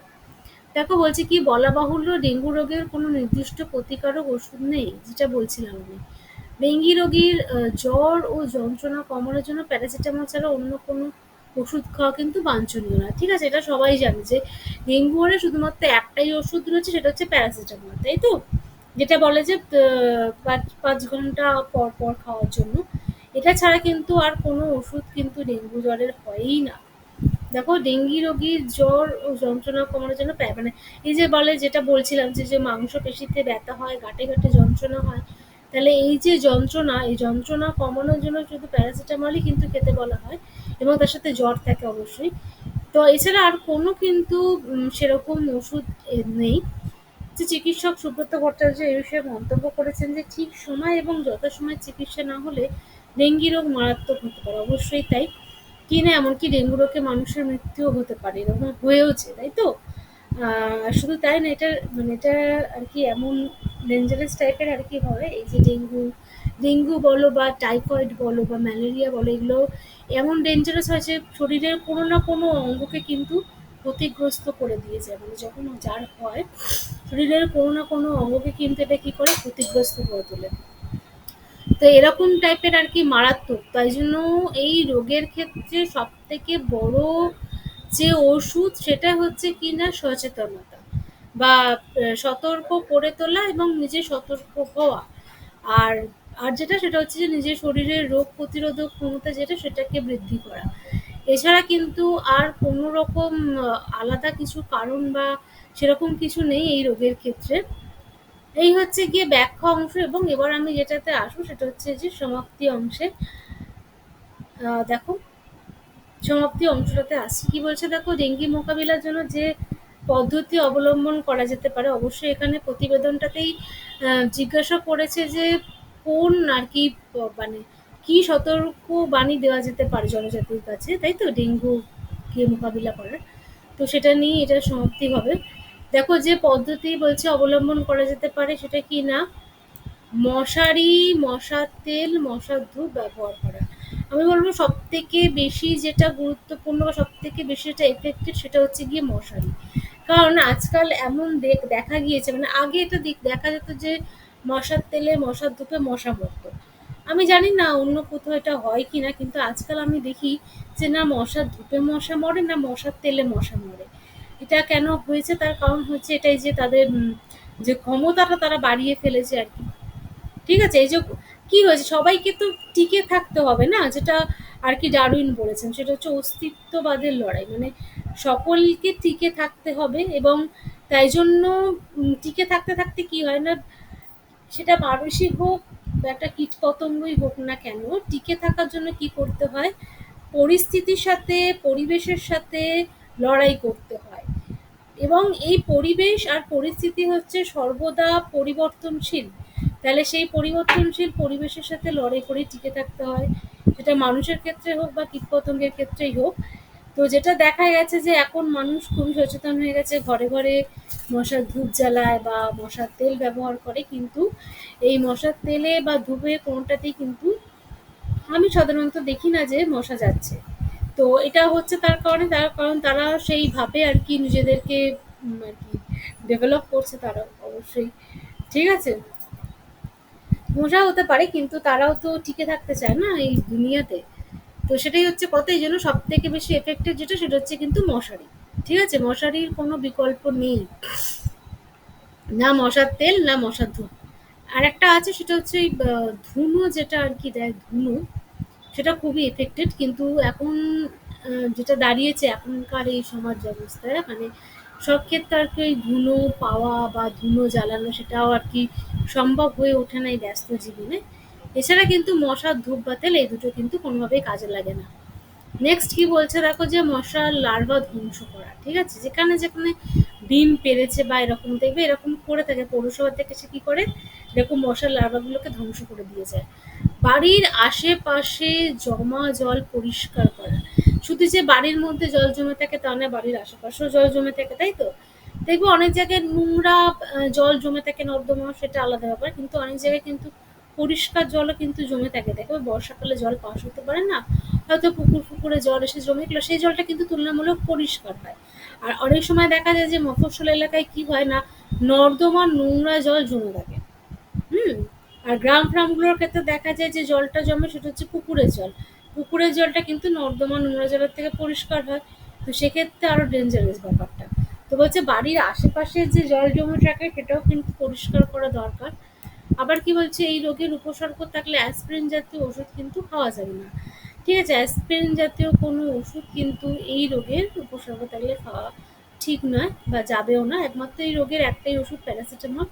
দেখো, বলছি কি, বলা বাহুল্য ডেঙ্গু রোগের কোনো নির্দিষ্ট প্রতিকারক ওষুধ নেই, যেটা বলছিলাম আমি। ডেঙ্গি রোগীর জ্বর ও যন্ত্রণা কমানোর জন্য প্যারাসিটামল ছাড়া অন্য কোনো ওষুধ খাওয়া কিন্তু বাঞ্ছনীয় না। ঠিক আছে? এটা সবাই জানে যে ডেঙ্গু হলে শুধুমাত্র একটাই ওষুধ রয়েছে, সেটা হচ্ছে প্যারাসিটামল, তাই তো? যেটা বলে যে ৫ ঘন্টা পর পর খাওয়ার জন্য। এটা ছাড়া কিন্তু আর কোনো ওষুধ কিন্তু ডেঙ্গু জ্বরের হয়ই না। দেখো ডেঙ্গি রোগীর জ্বর ও যন্ত্রণা কমানোর জন্য মানে এই যে বলে, যেটা বলছিলাম যে যে মাংসপেশিতে ব্যথা হয়, গাঁটে গাঁটে যন্ত্রণা হয়, তাহলে এই যে যন্ত্রণা, এই যন্ত্রণা কমানোর জন্য শুধু প্যারাসিটামলই কিন্তু খেতে বলা হয়, এবং তার সাথে জ্বর থাকে অবশ্যই। তো এছাড়া আর কোনো কিন্তু সেরকম ওষুধ নেই। যে চিকিৎসক সুব্রত ভট্টাচার্য এই বিষয়ে মন্তব্য করেছেন যে ঠিক সময় এবং যথাসময়ে চিকিৎসা না হলে ডেঙ্গি রোগ মারাত্মক হতে পারে। অবশ্যই তাই, কি না এমনকি ডেঙ্গু রোগে মানুষের মৃত্যুও হতে পারে, এরকম হয়েওছে, তাই তো? শুধু তাই না, এটা মানে এটা আর কি এমন ডেঞ্জারাস টাইপের আর কি হয়, এই যে ডেঙ্গু, ডেঙ্গু বলো বা টাইফয়েড বলো বা ম্যালেরিয়া বলো, এগুলো এমন ডেঞ্জারাস হয় যে শরীরের কোনো না কোনো অঙ্গকে কিন্তু ক্ষতিগ্রস্ত করে দিয়ে যায়। মানে যখন যার হয়, শরীরের কোনো না কোনো অঙ্গকে কিন্তু এটা কি করে, ক্ষতিগ্রস্ত করে তোলে। তো এরকম টাইপের আর কি মারাত্মক, তাই জন্য এই রোগের ক্ষেত্রে সব থেকে বড় যে ওষুধ, সেটা হচ্ছে কি না সচেতনতা, বা সতর্ক করে তোলা এবং নিজে সতর্ক হওয়া। আর আর যেটা, সেটা হচ্ছে যে নিজের শরীরের রোগ প্রতিরোধক ক্ষমতা যেটা, সেটাকে বৃদ্ধি করা। এছাড়া কিন্তু আর কোনো রকম আলাদা কিছু কারণ বা সেরকম কিছু নেই এই রোগের ক্ষেত্রে। এই হচ্ছে গিয়ে ব্যাখ্যা অংশ, এবং এবার আমি যেটাতে আসবো সেটা হচ্ছে যে সমাপ্তি অংশে। দেখো, সমাপ্তি অংশটাতে আসছি, কি বলছে দেখো, ডেঙ্গি মোকাবিলার জন্য যে পদ্ধতি অবলম্বন করা যেতে পারে, অবশ্যই এখানে প্রতিবেদনটাতেই জিজ্ঞাসা করেছে যে কোন আর কি মানে কি সতর্ক বাণী দেওয়া যেতে পারে জনজাতির কাছে, তাই তো, ডেঙ্গু কে মোকাবিলা করার। তো সেটা নিয়ে এটা সমাপ্তি হবে। দেখো, যে পদ্ধতি বলছে অবলম্বন করা যেতে পারে, সেটা কি না, মশারি, মশার তেল, মশার ধূপ ব্যবহার করা। আমি বলবো সব থেকে বেশি যেটা গুরুত্বপূর্ণ বা সব থেকে বেশি যেটা এফেক্টিভ, সেটা হচ্ছে গিয়ে মশারি। কারণ আজকাল এমন দেখা গিয়েছে, মানে আগে এটা দেখা যেত যে মশার তেলে, মশার ধূপে মশা মরতো। আমি জানি না অন্য কোথাও এটা হয় কি না, কিন্তু আজকাল আমি দেখি যে না মশার ধূপে মশা মরে, না মশার তেলে মশা মরে। এটা কেন হয়েছে, তার কারণ হচ্ছে এটাই যে তাদের যে ক্ষমতাটা তারা বাড়িয়ে ফেলেছে আর কি। ঠিক আছে, এই যে কি হয়েছে, সবাইকে তো টিকে থাকতে হবে না, যেটা আর কি ডারউইন বলেছেন, সেটা হচ্ছে অস্তিত্ববাদের লড়াই, মানে সকলকে টিকে থাকতে হবে। এবং তাই জন্য টিকে থাকতে থাকতে কি হয় না, সেটা মানুষই হোক বা একটা কীট পতঙ্গই হোক না কেন, টিকে থাকার জন্য কি করতে হয়, পরিস্থিতির সাথে, পরিবেশের সাথে লড়াই করতে হয়। এবং এই পরিবেশ আর পরিস্থিতি হচ্ছে সর্বদা পরিবর্তনশীল। তাহলে সেই পরিবর্তনশীল পরিবেশের সাথে লড়াই করে টিকে থাকতে হয়, সেটা মানুষের ক্ষেত্রে হোক বা কীটপতঙ্গের ক্ষেত্রেই হোক। তো যেটা দেখা গেছে যে এখন মানুষ খুবই সচেতন হয়ে গেছে, ঘরে ঘরে মশার ধূপ জ্বালায় বা মশার তেল ব্যবহার করে, কিন্তু এই মশার তেলে বা ধূপে কোনোটাতেই কিন্তু আমি সাধারণত দেখি না যে মশা যাচ্ছে। তো এটা হচ্ছে তার কারণ তারা সেইভাবে আর কি নিজেদেরকে আর কি ডেভেলপ করছে তারা, অবশ্যই। ঠিক আছে, মজা হতে পারে, কিন্তু তারাও তো টিকে থাকতে চায় না এই দুনিয়াতে। তো সেটাই হচ্ছে কথা, এই জন্য সব থেকে বেশি এফেক্টেড যেটা, সেটা হচ্ছে কিন্তু মশারি। ঠিক আছে, মশারির কোনো বিকল্প নেই, না মশার তেল না মশার ধূপ। আর একটা আছে, সেটা হচ্ছে ওই ধুনো, যেটা আর কি দেয় ধুনো, সেটা খুবই এফেক্টেড, কিন্তু এখন যেটা দাঁড়িয়েছে এখনকার এই সমাজ ব্যবস্থায়, মানে সব ক্ষেত্রে আর কি ওই ধুনো পাওয়া বা ধুনো জ্বালানো সেটাও আর কি সম্ভব হয়ে ওঠে না এই ব্যস্ত জীবনে। এছাড়া কিন্তু মশার ধূপ বা তেল এই দুটো কিন্তু কোনোভাবেই কাজে লাগে না। নেক্সট কি বলছে দেখো, যে মশার লার্ভা ধ্বংস করা। ঠিক আছে, যেখানে যেখানে ডিম পেরেছে বা এরকম দেখবে এরকম করে থাকে, পৌরসভা থেকে সে কি করে, এরকম মশার লার্ভাগুলোকে ধ্বংস করে দিয়ে যায়। বাড়ির আশেপাশে জমা জল পরিষ্কার করা। শুধু যে বাড়ির মধ্যে জল জমে থাকে তা না, বাড়ির আশেপাশেও জল জমে থাকে, তাই তো? দেখবো অনেক জায়গায় নোংরা জল জমে থাকে নর্দমা, সেটা আলাদা ব্যাপার, কিন্তু অনেক জায়গায় কিন্তু পরিষ্কার জলও কিন্তু জমে থাকে। দেখো বর্ষাকালে জল পাস হতে পারে না, হয়তো পুকুর ফুকুরে জল এসে জমে গেলো, সেই জলটা কিন্তু তুলনামূলক পরিষ্কার হয়। আর অনেক সময় দেখা যায় যে মফস্বল এলাকায় কি হয় না, নর্দমার নোংরা জল জমে থাকে। হুম। আর গ্রাম ফ্রামগুলোর ক্ষেত্রে দেখা যায় যে জলটা জমে, সেটা হচ্ছে পুকুরের জল। পুকুরের জলটা কিন্তু নর্দমা নোংরা জলের থেকে পরিষ্কার হয়। তো সেক্ষেত্রে আরো ডেঞ্জারাস ব্যাপারটা। তো বলছে বাড়ির আশেপাশে যে জল জমে থাকে সেটাও কিন্তু পরিষ্কার করা দরকার। আবার কি বলছে, এই রোগের উপসর্গ থাকলে অ্যাসপিরিন জাতীয় ওষুধ কিন্তু খাওয়া যাবে না। ঠিক আছে? অ্যাসপিরিন জাতীয় কোনো ওষুধ কিন্তু এই রোগের উপসর্গ থাকলে খাওয়া ঠিক নয় বা যাবেও না। একমাত্র এই রোগের একটাই ওষুধ প্যারাসিটামল।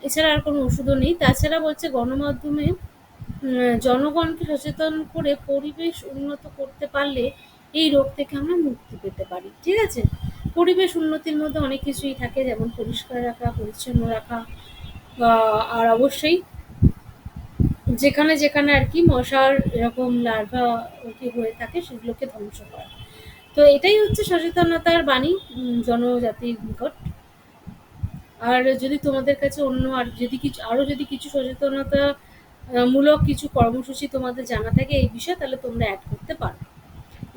এছাড়া আর কোনো ওষুধও নেই। তাছাড়া বলছে গণমাধ্যমে জনগণকে সচেতন করে পরিবেশ উন্নত করতে পারলে এই রোগ থেকে আমরা মুক্তি পেতে পারি। ঠিক আছে? পরিবেশ উন্নতির মধ্যে অনেক কিছুই থাকে, যেমন পরিষ্কার রাখা, পরিচ্ছন্ন রাখা, আর অবশ্যই যেখানে আর কি মশার এরকম লার্ভা কি হয়ে থাকে সেগুলোকে ধ্বংস করা। তো এটাই হচ্ছে সচেতনতার বাণী জনজাতির নিকট। আর যদি তোমাদের কাছে অন্য আর যদি কিছু আরো যদি কিছু সচেতনতা মূলক কিছু কর্মসূচি তোমাদের জানা থাকে এই বিষয়ে, তাহলে তোমরা অ্যাড করতে পারো।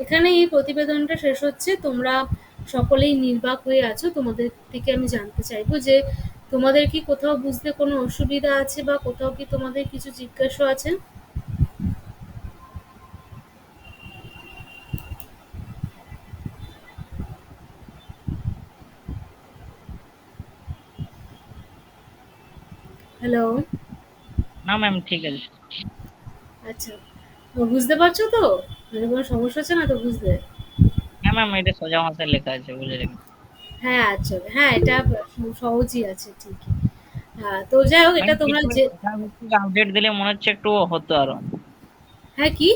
এখানে এই প্রতিবেদনটা শেষ হচ্ছে। তোমরা সকলেই নির্বাক হয়ে আছো। তোমাদের থেকে আমি জানতে চাইবো যে তোমাদের কি কোথাও বুঝতে কোনো অসুবিধা আছে বা কোথাও কি তোমাদের কিছু জিজ্ঞাসা আছে? হ্যালো? না ম্যাম, ঠিক আছে। আচ্ছা, তো বুঝতে পারছো তো? মানে কোনো সমস্যা হচ্ছে না তো বুঝতে? হ্যাঁ ম্যাম, এটা সোজা ভাষায় লেখা আছে, বুঝে রেখে। হ্যাঁ, আচ্ছা, হ্যাঁ, এটা সহজই আছে ঠিকই। হ্যাঁ, তো যাই হোক ম্যাম, এটা তোমরা কিছু যে আপডেট দিলে মনে হচ্ছে একটু হতো আরো। হ্যাঁ, কি?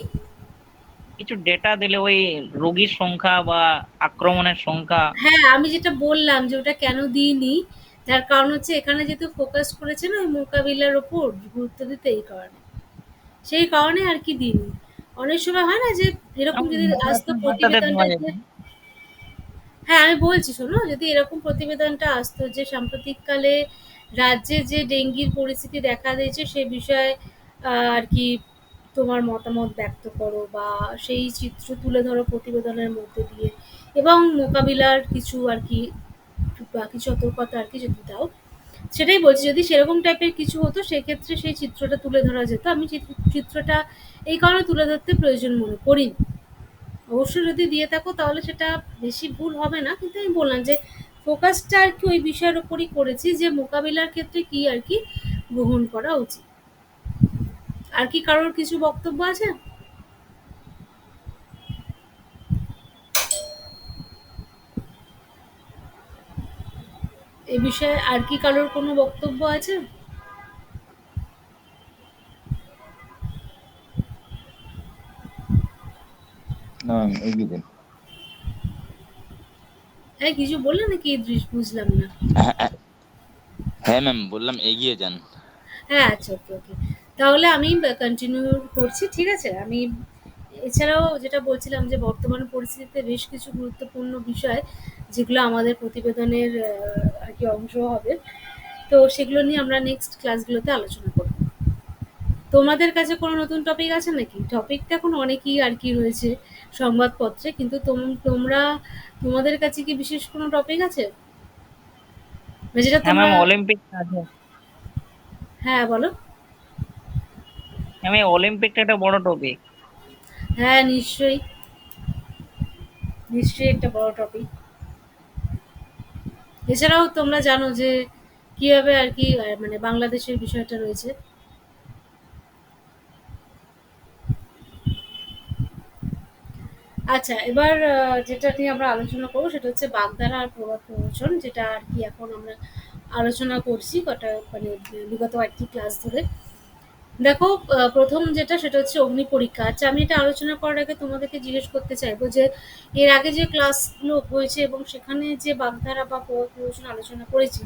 কিছু ডেটা দিলে ওই রোগীর সংখ্যা বা আক্রমণের সংখ্যা। হ্যাঁ, আমি যেটা বললাম যে ওটা কেন দিইনি, তার কারণ হচ্ছে এখানে যেহেতু ফোকাস করেছে না ওই মোকাবিলার ওপর গুরুত্ব দিতে, এই কারণে। সেই কারণে আর কি দিইনি। অনেক সময় হয় না যে এরকম যদি আসতো বার্তাতে প্রতিবেদনটা দেওয়া যে, যেত। হ্যাঁ, আমি বলছি শোনো, যদি এরকম প্রতিবেদনটা আসতো যে সাম্প্রতিককালে রাজ্যে যে ডেঙ্গির পরিস্থিতি দেখা দিয়েছে সে বিষয়ে আর কি তোমার মতামত ব্যক্ত করো বা সেই চিত্র তুলে ধরো প্রতিবেদনের মধ্যে দিয়ে, এবং মোকাবিলার কিছু আর কি বাকি সতর্কতা আর কি যদি দাও, সেটাই বলছি। যদি সেরকম টাইপের কিছু হতো সেক্ষেত্রে সেই চিত্রটা তুলে ধরা যেত। আমি চিত্রটা এই কারণে তুলে ধরতে প্রয়োজন মনে করিনি। অবশ্যই যদি দিয়ে থাকো তাহলে সেটা বেশি ভুল হবে না, কিন্তু আমি বললাম যে ফোকাসটা আর কি ওই বিষয়ের উপরই করেছি যে মোকাবিলার ক্ষেত্রে কি আর কি গ্রহণ করা উচিত। আর কি কারোর কিছু বক্তব্য আছে এই বিষয়ে? আর কি কারোর কোনো বক্তব্য আছে? না ম্যাম, এগিয়ে দিন। হ্যাঁ, কিছু বললে নাকি বুঝলাম না। হ্যাঁ হ্যাঁ, হ্যাঁ ম্যাম, বললাম এগিয়ে যান। হ্যাঁ, আচ্ছা, ওকে, ওকে। তাহলে আমি কন্টিনিউ করছি, ঠিক আছে? আমি এছাড়াও যেটা বলছিলাম যে বর্তমান পরিস্থিতিতে বেশ কিছু গুরুত্বপূর্ণ বিষয় যেগুলো আমাদের প্রতিবেদনের আর কি অংশ হবে। তো সেগুলো নিয়ে আমরা নেক্সট ক্লাসগুলোতে আলোচনা করব। তোমাদের কাছে কোনো নতুন টপিক আছে নাকি? টপিক তো এখন অনেকই আর কি রয়েছে সংবাদপত্রে, কিন্তু তোমরা তোমাদের কাছে কি বিশেষ কোনো টপিক আছে? মানে যেটা হ্যাঁ তোমরা, ম্যাম, অলিম্পিক আছে। হ্যাঁ, বলো। ম্যাম, এই অলিম্পিকটা একটা বড় টপিক। হ্যাঁ, নিশ্চয়ই, নিশ্চয়ই একটা বড় টপিক। এছাড়াও তোমরা জানো যে কিভাবে আর কি মানে বাংলাদেশের বিষয়টা রয়েছে। আচ্ছা, এবার যেটা নিয়ে আমরা আলোচনা করবো সেটা হচ্ছে বাগধারা আর প্রবাদ প্রবচন, যেটা আর কি এখন আমরা আলোচনা করছি কটা মানে বিগত একটি ক্লাস ধরে। দেখো, প্রথম যেটা সেটা হচ্ছে অগ্নি পরীক্ষা। আচ্ছা, আমি এটা আলোচনা করার আগে তোমাদেরকে জিজ্ঞেস করতে চাইবো যে এর আগে যে ক্লাসগুলো হয়েছে এবং সেখানে যে বাগধারা বা প্রবাদ প্রবচন আলোচনা করেছি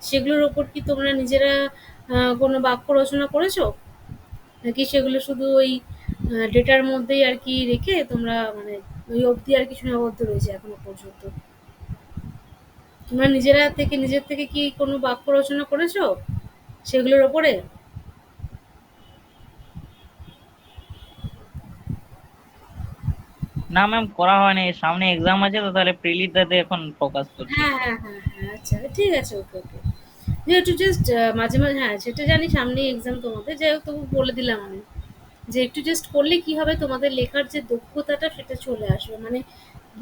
সেগুলোর ওপর কি তোমরা নিজেরা কোনো বাক্য রচনা করেছো, নাকি সেগুলো শুধু ওই ডেটার মধ্যেই আর কি রেখে তোমরা মানে ওই অবধি আর কি সীমাবদ্ধ রয়েছে এখনো পর্যন্ত? তোমরা নিজের থেকে কি কোনো বাক্য রচনা করেছো সেগুলোর ওপরে? না ম্যাম, করা হয়নি। সামনে এক্সাম আছে তো, তাহলে প্রিলিটাতে এখন ফোকাস করছি। হ্যাঁ, হ্যাঁ, হ্যাঁ, হ্যাঁ, আচ্ছা, ঠিক আছে, ওকে, ওকে। যে একটু জাস্ট মাঝে মাঝে, হ্যাঁ সেটা জানি সামনেই এক্সাম তোমাদের, যাই হোক তবু বলে দিলাম আমি যে একটু জাস্ট করলে কি হবে তোমাদের লেখার যে দক্ষতাটা সেটা চলে আসবে। মানে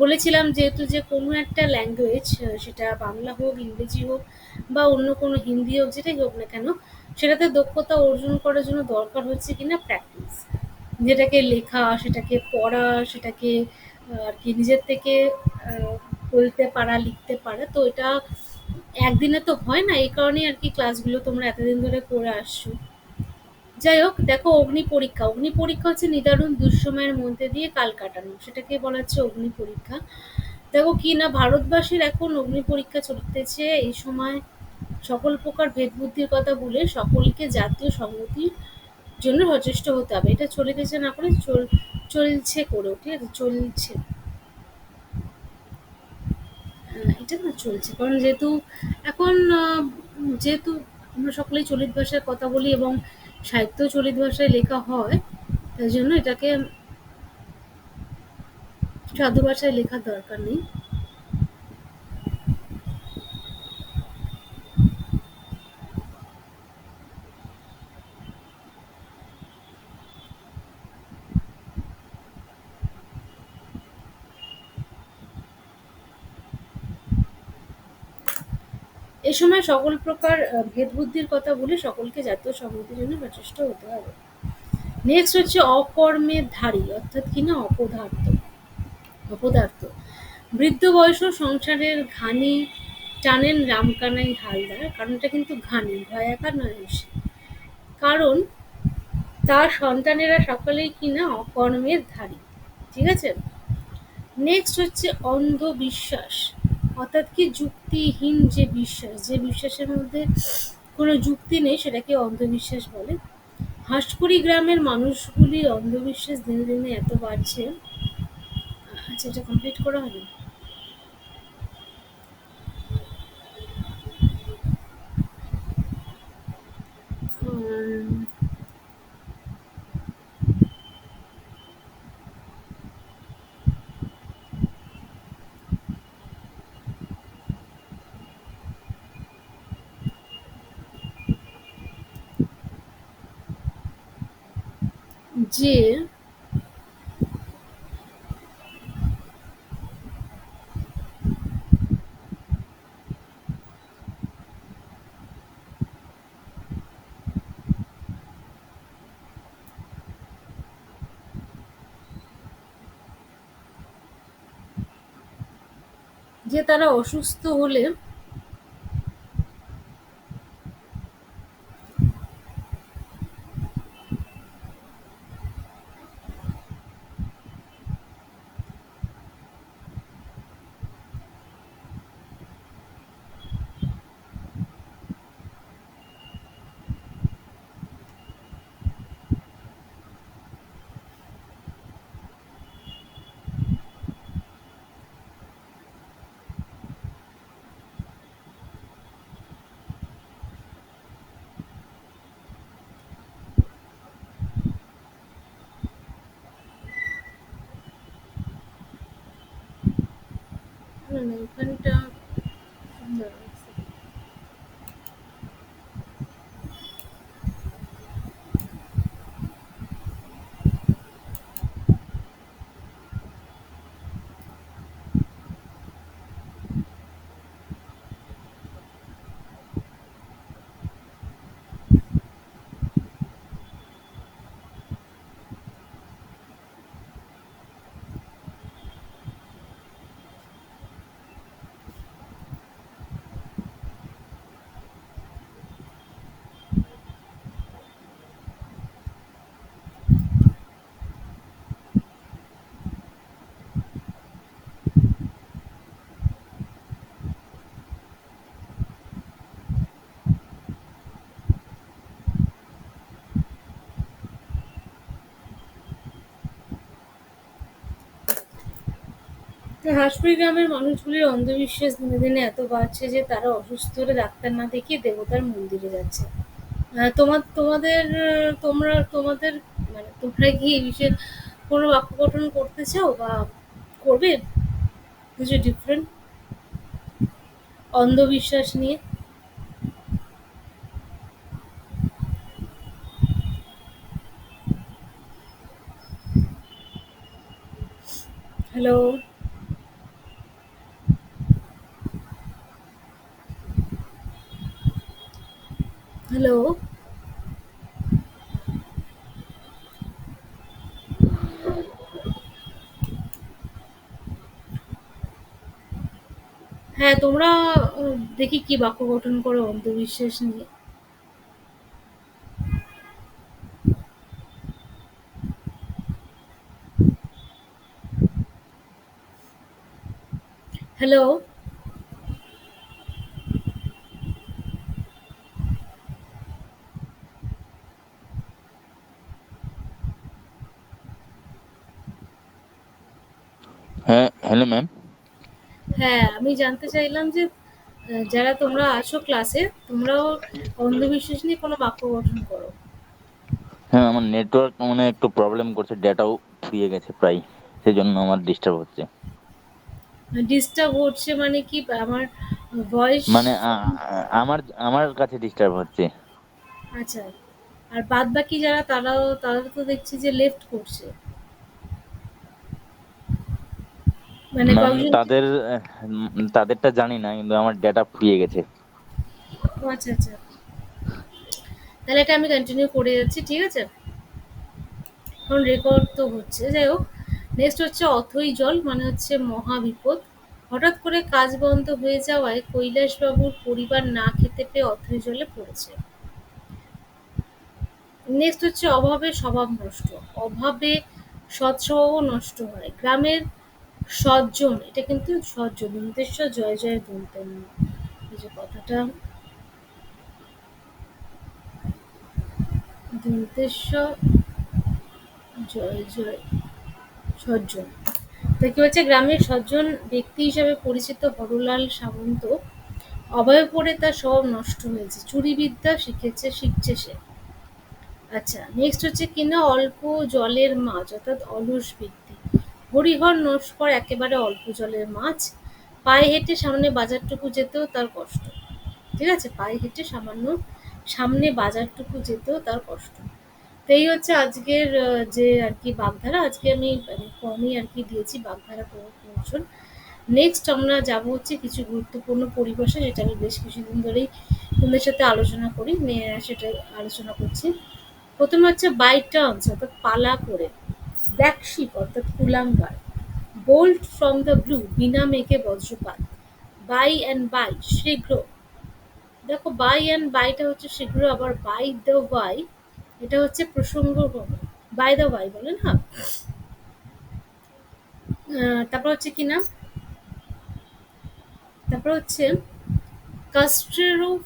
বলেছিলাম যেহেতু যে কোনো একটা ল্যাঙ্গুয়েজ, সেটা বাংলা হোক, ইংরেজি হোক বা অন্য কোনো হিন্দি হোক, যেটাই হোক না কেন, সেটাতে দক্ষতা অর্জন করার জন্য দরকার হচ্ছে কিনা প্র্যাকটিস। যেটাকে লেখা, সেটাকে পড়া, সেটাকে আর কি নিজের থেকে আহ, বলতে পারা, লিখতে পারা। তো এটা একদিনে তো হয় না, এই কারণেই আর কি ক্লাসগুলো তোমরা এতদিন ধরে করে আসছো। যাই হোক, দেখো, অগ্নি পরীক্ষা, অগ্নি পরীক্ষা হচ্ছে নিদারুণ দুঃসময়ের মধ্যে দিয়ে কাল কাটানো, সেটাকে বলা হচ্ছে অগ্নি পরীক্ষা। দেখো কি না, ভারতবাসীর এখন অগ্নি পরীক্ষা চলতেছে এই সময়। সকল প্রকার ভেদ বুদ্ধির কথা ভুলে সকলকে জাতীয় সংহতির জন্য সচেষ্ট হতে হবে। এটা চলিতেছে না করে চলছে করেও, ঠিক আছে, চলছে। এটা না চলছে, কারণ যেহেতু এখন যেহেতু আমরা সকলেই চলিত ভাষায় কথা বলি এবং সাহিত্য চলিত ভাষায় লেখা হয়, তাই জন্য এটাকে সাধু ভাষায় লেখার দরকার নেই। এ সময় সকল প্রকার ভেদ বুদ্ধির কথা বলে সকলকে জাতীয় সংহতির জন্য সচেষ্ট হতে হবে। নেক্সট হচ্ছে অকর্মের ধারী, অর্থাৎ কিনা অপদার্থ। অপদার্থ বৃদ্ধ বয়স সংসারের ঘানি টানেন রামকানাই হালদার। কারণ এটা কিন্তু ঘানি, ভয় একা নয় ঋষি। কারণ তার সন্তানেরা সকলেই কিনা অকর্মের ধারী, ঠিক আছে। নেক্সট হচ্ছে অন্ধবিশ্বাস, অর্থাৎ কি যুক্তিহীন যে বিশ্বাস, যে বিশ্বাসের মধ্যে কোনো যুক্তি নেই, সেটাকে অন্ধবিশ্বাস বলে। হাঁসকুড়ি গ্রামের মানুষগুলির অন্ধবিশ্বাস দিনে দিনে এত বাড়ছে। আচ্ছা, এটা কমপ্লিট করা হবে। উম, যে যে তারা অসুস্থ হলে না, না, এখানটা না, হাঁসপুর গ্রামের মানুষগুলির অন্ধবিশ্বাস দিনে দিনে এত বাড়ছে যে তারা অসুস্থ হলে ডাক্তার না দেখিয়ে দেবতার মন্দিরে যাচ্ছে। তোমাদের মানে তোমরা কি এই বিষয়ে কোনো বাক্য গঠন করতে চাও বা করবে কিছু ডিফারেন্ট অন্ধবিশ্বাস নিয়ে? Hello, hello. হ্যাঁ, তোমরা দেখি কি বাক্য গঠন করো অন্ধবিশ্বাস নিয়ে। হ্যালো? হ্যাঁ, হ্যালো ম্যাম। হ্যাঁ, আমি জানতে চাইলাম যে যারা তোমরা আছো ক্লাসে, তোমরাও অন্ধবিশ্বাস নিয়ে কোনো বাক্য গঠন করো। হ্যাঁ, আমার নেটওয়ার্ক মানে একটু প্রবলেম করছে, ডেটাও ফুরিয়ে গেছে প্রায়, সেজন্য আমার ডিস্টার্ব হচ্ছে। ডিস্টার্ব হচ্ছে মানে কি? আমার ভয়েস? মানে আমার আমার কাছে ডিস্টার্ব হচ্ছে। আচ্ছা। আর বাদবাকি যারা তারা তো দেখছি যে লেফট করছে। মানে ম্যাম কয়েকজন। তাদেরটা জানি না, কিন্তু আমার ডেটা ফুরিয়ে গেছে। ও আচ্ছা, আচ্ছা। তাহলে এটা আমি কন্টিনিউ করে যাচ্ছি, ঠিক আছে? এখন রেকর্ড তো হচ্ছে, যাই হোক। নেক্সট হচ্ছে অথৈ জল, মানে হচ্ছে মহাবিপদ। হঠাৎ করে কাজ বন্ধ হয়ে যাওয়ায় কৈলাসবাবুর পরিবার না খেতে পেয়ে অথৈ জলে পড়েছে। নেক্সট হচ্ছে অভাবে স্বভাব নষ্ট। অভাবে সৎস্বভাবও নষ্ট হয়। গ্রামের সজ্জন, এটা কিন্তু সজ্জন, দন্তেশ্বর জয় জয় দন্তেন, এই যে কথাটা, দন্তেশ্বর জয় জয় সজ্জন। তো কি হচ্ছে, গ্রামের সজ্জন ব্যক্তি হিসাবে পরিচিত হরলাল সামন্ত অভয়ে পড়ে তার স্বভাব নষ্ট হয়েছে। চুরিবিদ্যা শিখছে সে। আচ্ছা, নেক্সট হচ্ছে কিনা অল্প জলের মাছ, অর্থাৎ অলস ব্যক্তি। হরিহর নস্কর একেবারে অল্প জলের মাছ। পায়ে হেঁটে সামনে বাজারটুকু যেতেও তার কষ্ট। ঠিক আছে? পায়ে হেঁটে সামনে বাজারটুকু যেতেও তার কষ্ট। তো এই হচ্ছে আজকের যে আর কি বাগধারা। আজকে আমি মানে কমই আর কি দিয়েছি বাগধারা প্রবচন। নেক্সট আমরা যাব হচ্ছে কিছু গুরুত্বপূর্ণ পরিভাষা, যেটা আমি বেশ কিছুদিন ধরেই তোমাদের সাথে আলোচনা করি, সেটা আলোচনা করছি। প্রথমে হচ্ছে বাই টার্নস, অর্থাৎ পালা করে। ব্ল্যাক শিপ অর্থাৎ কুলাঙ্গার। বোল্ট ফ্রম দ্য ব্লু, বিনা মেঘে বজ্রপাত। বাই অ্যান্ড বাই, শীঘ্র। দেখো, বাই অ্যান্ড বাইটা হচ্ছে শীঘ্র, আবার বাই দ্য ওয়াই এটা হচ্ছে প্রসঙ্গক্রমে। বাই দ্য ওয়াই বলে না। তারপর হচ্ছে কি না, তারপর হচ্ছে কাস্টেরোফ,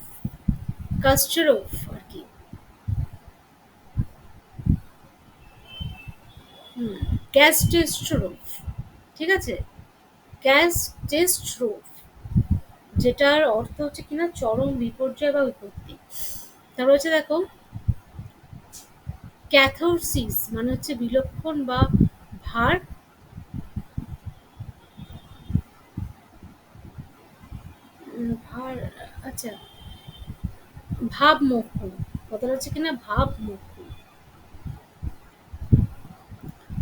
কাস্টেরোফ আর কি। গ্যাস্টেস্ট্রোফ, ঠিক আছে? গ্যাস্টেস্ট্রোফ, যেটার অর্থ হচ্ছে কিনা চরম বিপর্যয় বা বিপত্তি। তারপর হচ্ছে দেখো, ক্যাথোরসিস মানে হচ্ছে বিলক্ষণ বা ভার। ভার, আচ্ছা, ভাবমোক্ষণ, কথাটা হচ্ছে কিনা ভাবমোক্ষণ।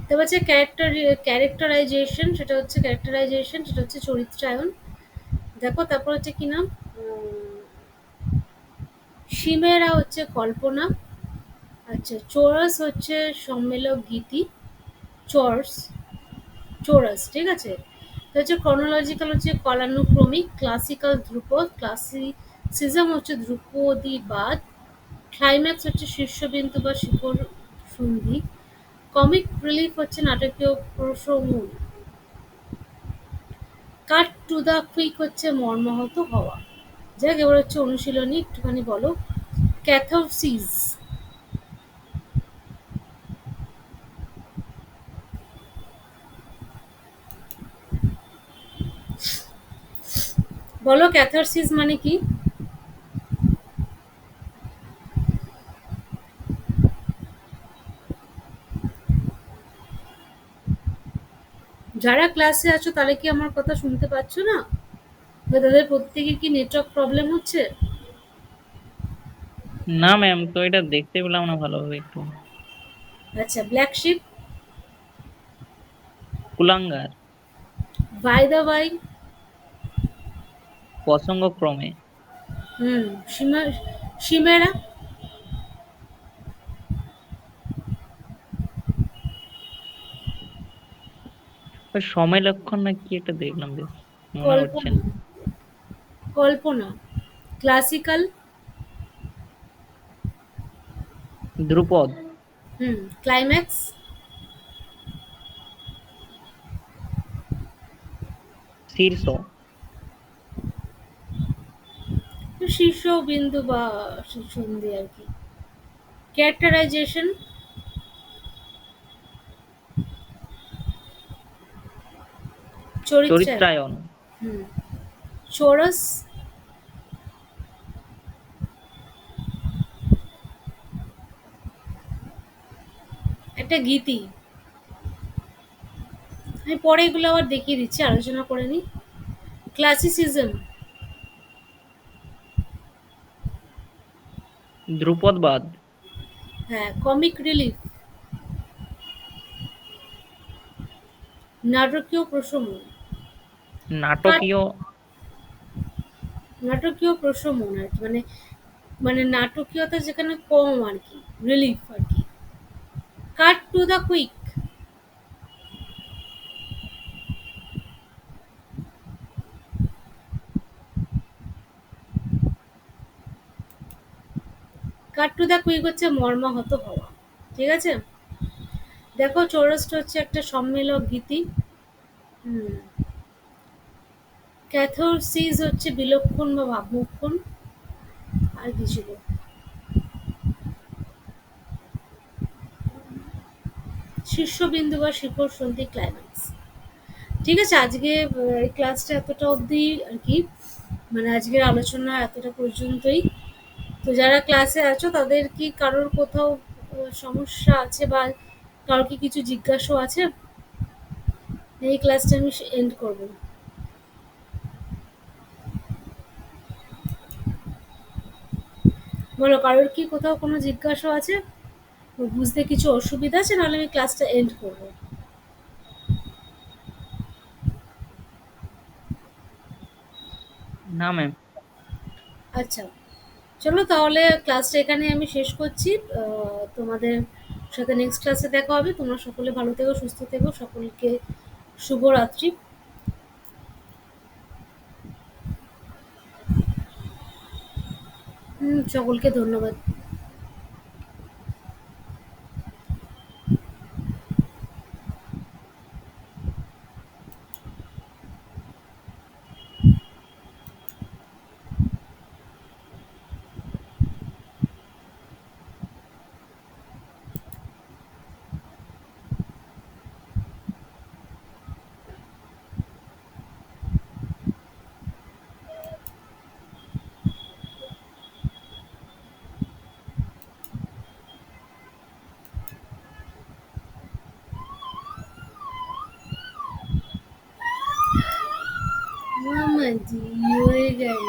তারপর হচ্ছে ক্যারেক্টারাইজেশন, সেটা হচ্ছে চরিত্রায়ন। দেখো, তারপর হচ্ছে কি নাম, সিমেরা হচ্ছে কল্পনা। আচ্ছা, চোরাস হচ্ছে সম্মেলক গীতি। চোরস, চোরাস, ঠিক আছে? তো হচ্ছে ক্রনোলজিক্যাল হচ্ছে কালানুক্রমিক। ক্লাসিক্যাল ধ্রুপদ। ক্লাসিসিজম হচ্ছে ধ্রুপদীবাদ। ক্লাইম্যাক্স হচ্ছে শীর্ষবিন্দু বা শিখর সন্ধি। কমিক রিলিফ হচ্ছে নাটকীয় প্রসঙ্গ। কাট টু দ্য কুইক হচ্ছে মর্মাহত হওয়া। যাক, এবার হচ্ছে অনুশীলনী, একটুখানি বলো। ক্যাথোরসিস, বলো ক্যাথারসিস মানে কি? যারা ক্লাসে আছো তারা কি আমার কথা শুনতে পাচ্ছ না? বা তাদের প্রত্যেকের কি নেটওয়ার্ক প্রবলেম হচ্ছে? না ম্যাম, তো এটা দেখতে পেলাম না ভালোভাবে একটু। আচ্ছা, ব্ল্যাক শিপ। কুলাঙ্গার, বাই দ্য বাই। প্রসঙ্গক্রমে। হুম। সিমেরা। ওই সময় লক্ষণ না কি একটা দেখলাম, বেশ মনে পড়ছে কল্পনা। না। কল্পনা, ক্লাসিক্যাল, ধ্রুপদ, ক্লাইম্যাক্স, শীর্ষ, শীর্ষবিন্দু বা সন্ধি আর কি। ক্যারেক্টারাইজেশন, চরিত্রায়ন। চরিত্রায়ন, হুম। চোরস, একটা গীতি। আমি পরে এগুলো আবার দেখিয়ে দিচ্ছি, আলোচনা করে নিই। ক্লাসিসিজম, ধ্রুপদবাদ, হ্যাঁ। কমিক রিলিফ, নাটকীয় প্রশমন, কাট নাটকীয়, নাটকীয় প্রশমন আর কি, মানে মানে নাটকীয়তা যেখানে কম আর কি, রিলিফ আর কি। Cut to the quick, cut to the quick হচ্ছে মর্মাহত হওয়া। ঠিক আছে? দেখো চৌরাস্ট হচ্ছে একটা সম্মিলক গীতি। হুম। ক্যাথোরসিস হচ্ছে বিলক্ষণ বা ভাবমুক্ষণ। আর কি ছিল? শীর্ষবিন্দু বা শিখর সন্ধি, ক্লাইম্যাক্স। ঠিক আছে, আজকে এই ক্লাসটা এতটা অবধি আর কি, মানে আজকের আলোচনা এতটা পর্যন্তই। তো যারা ক্লাসে আছো তাদের কি কারোর কোথাও সমস্যা আছে বা কারোর কি কিছু জিজ্ঞাসা আছে? এই ক্লাসটা আমি এন্ড করব। বলো, কারোর কি কোথাও কোনো জিজ্ঞাসা আছে? বুঝতে কিছু অসুবিধা আছে? নাহলে আমি ক্লাসটা এন্ড করব। না ম্যাম। আচ্ছা, চলো তাহলে ক্লাসটা এখানে আমি শেষ করছি। তোমাদের সাথে নেক্সট ক্লাসে দেখা হবে। তোমরা সকলে ভালো থেকো, সুস্থ থেকো। সকলকে শুভরাত্রি। সকলকে ধন্যবাদ। মামাজি হয়ে গেল।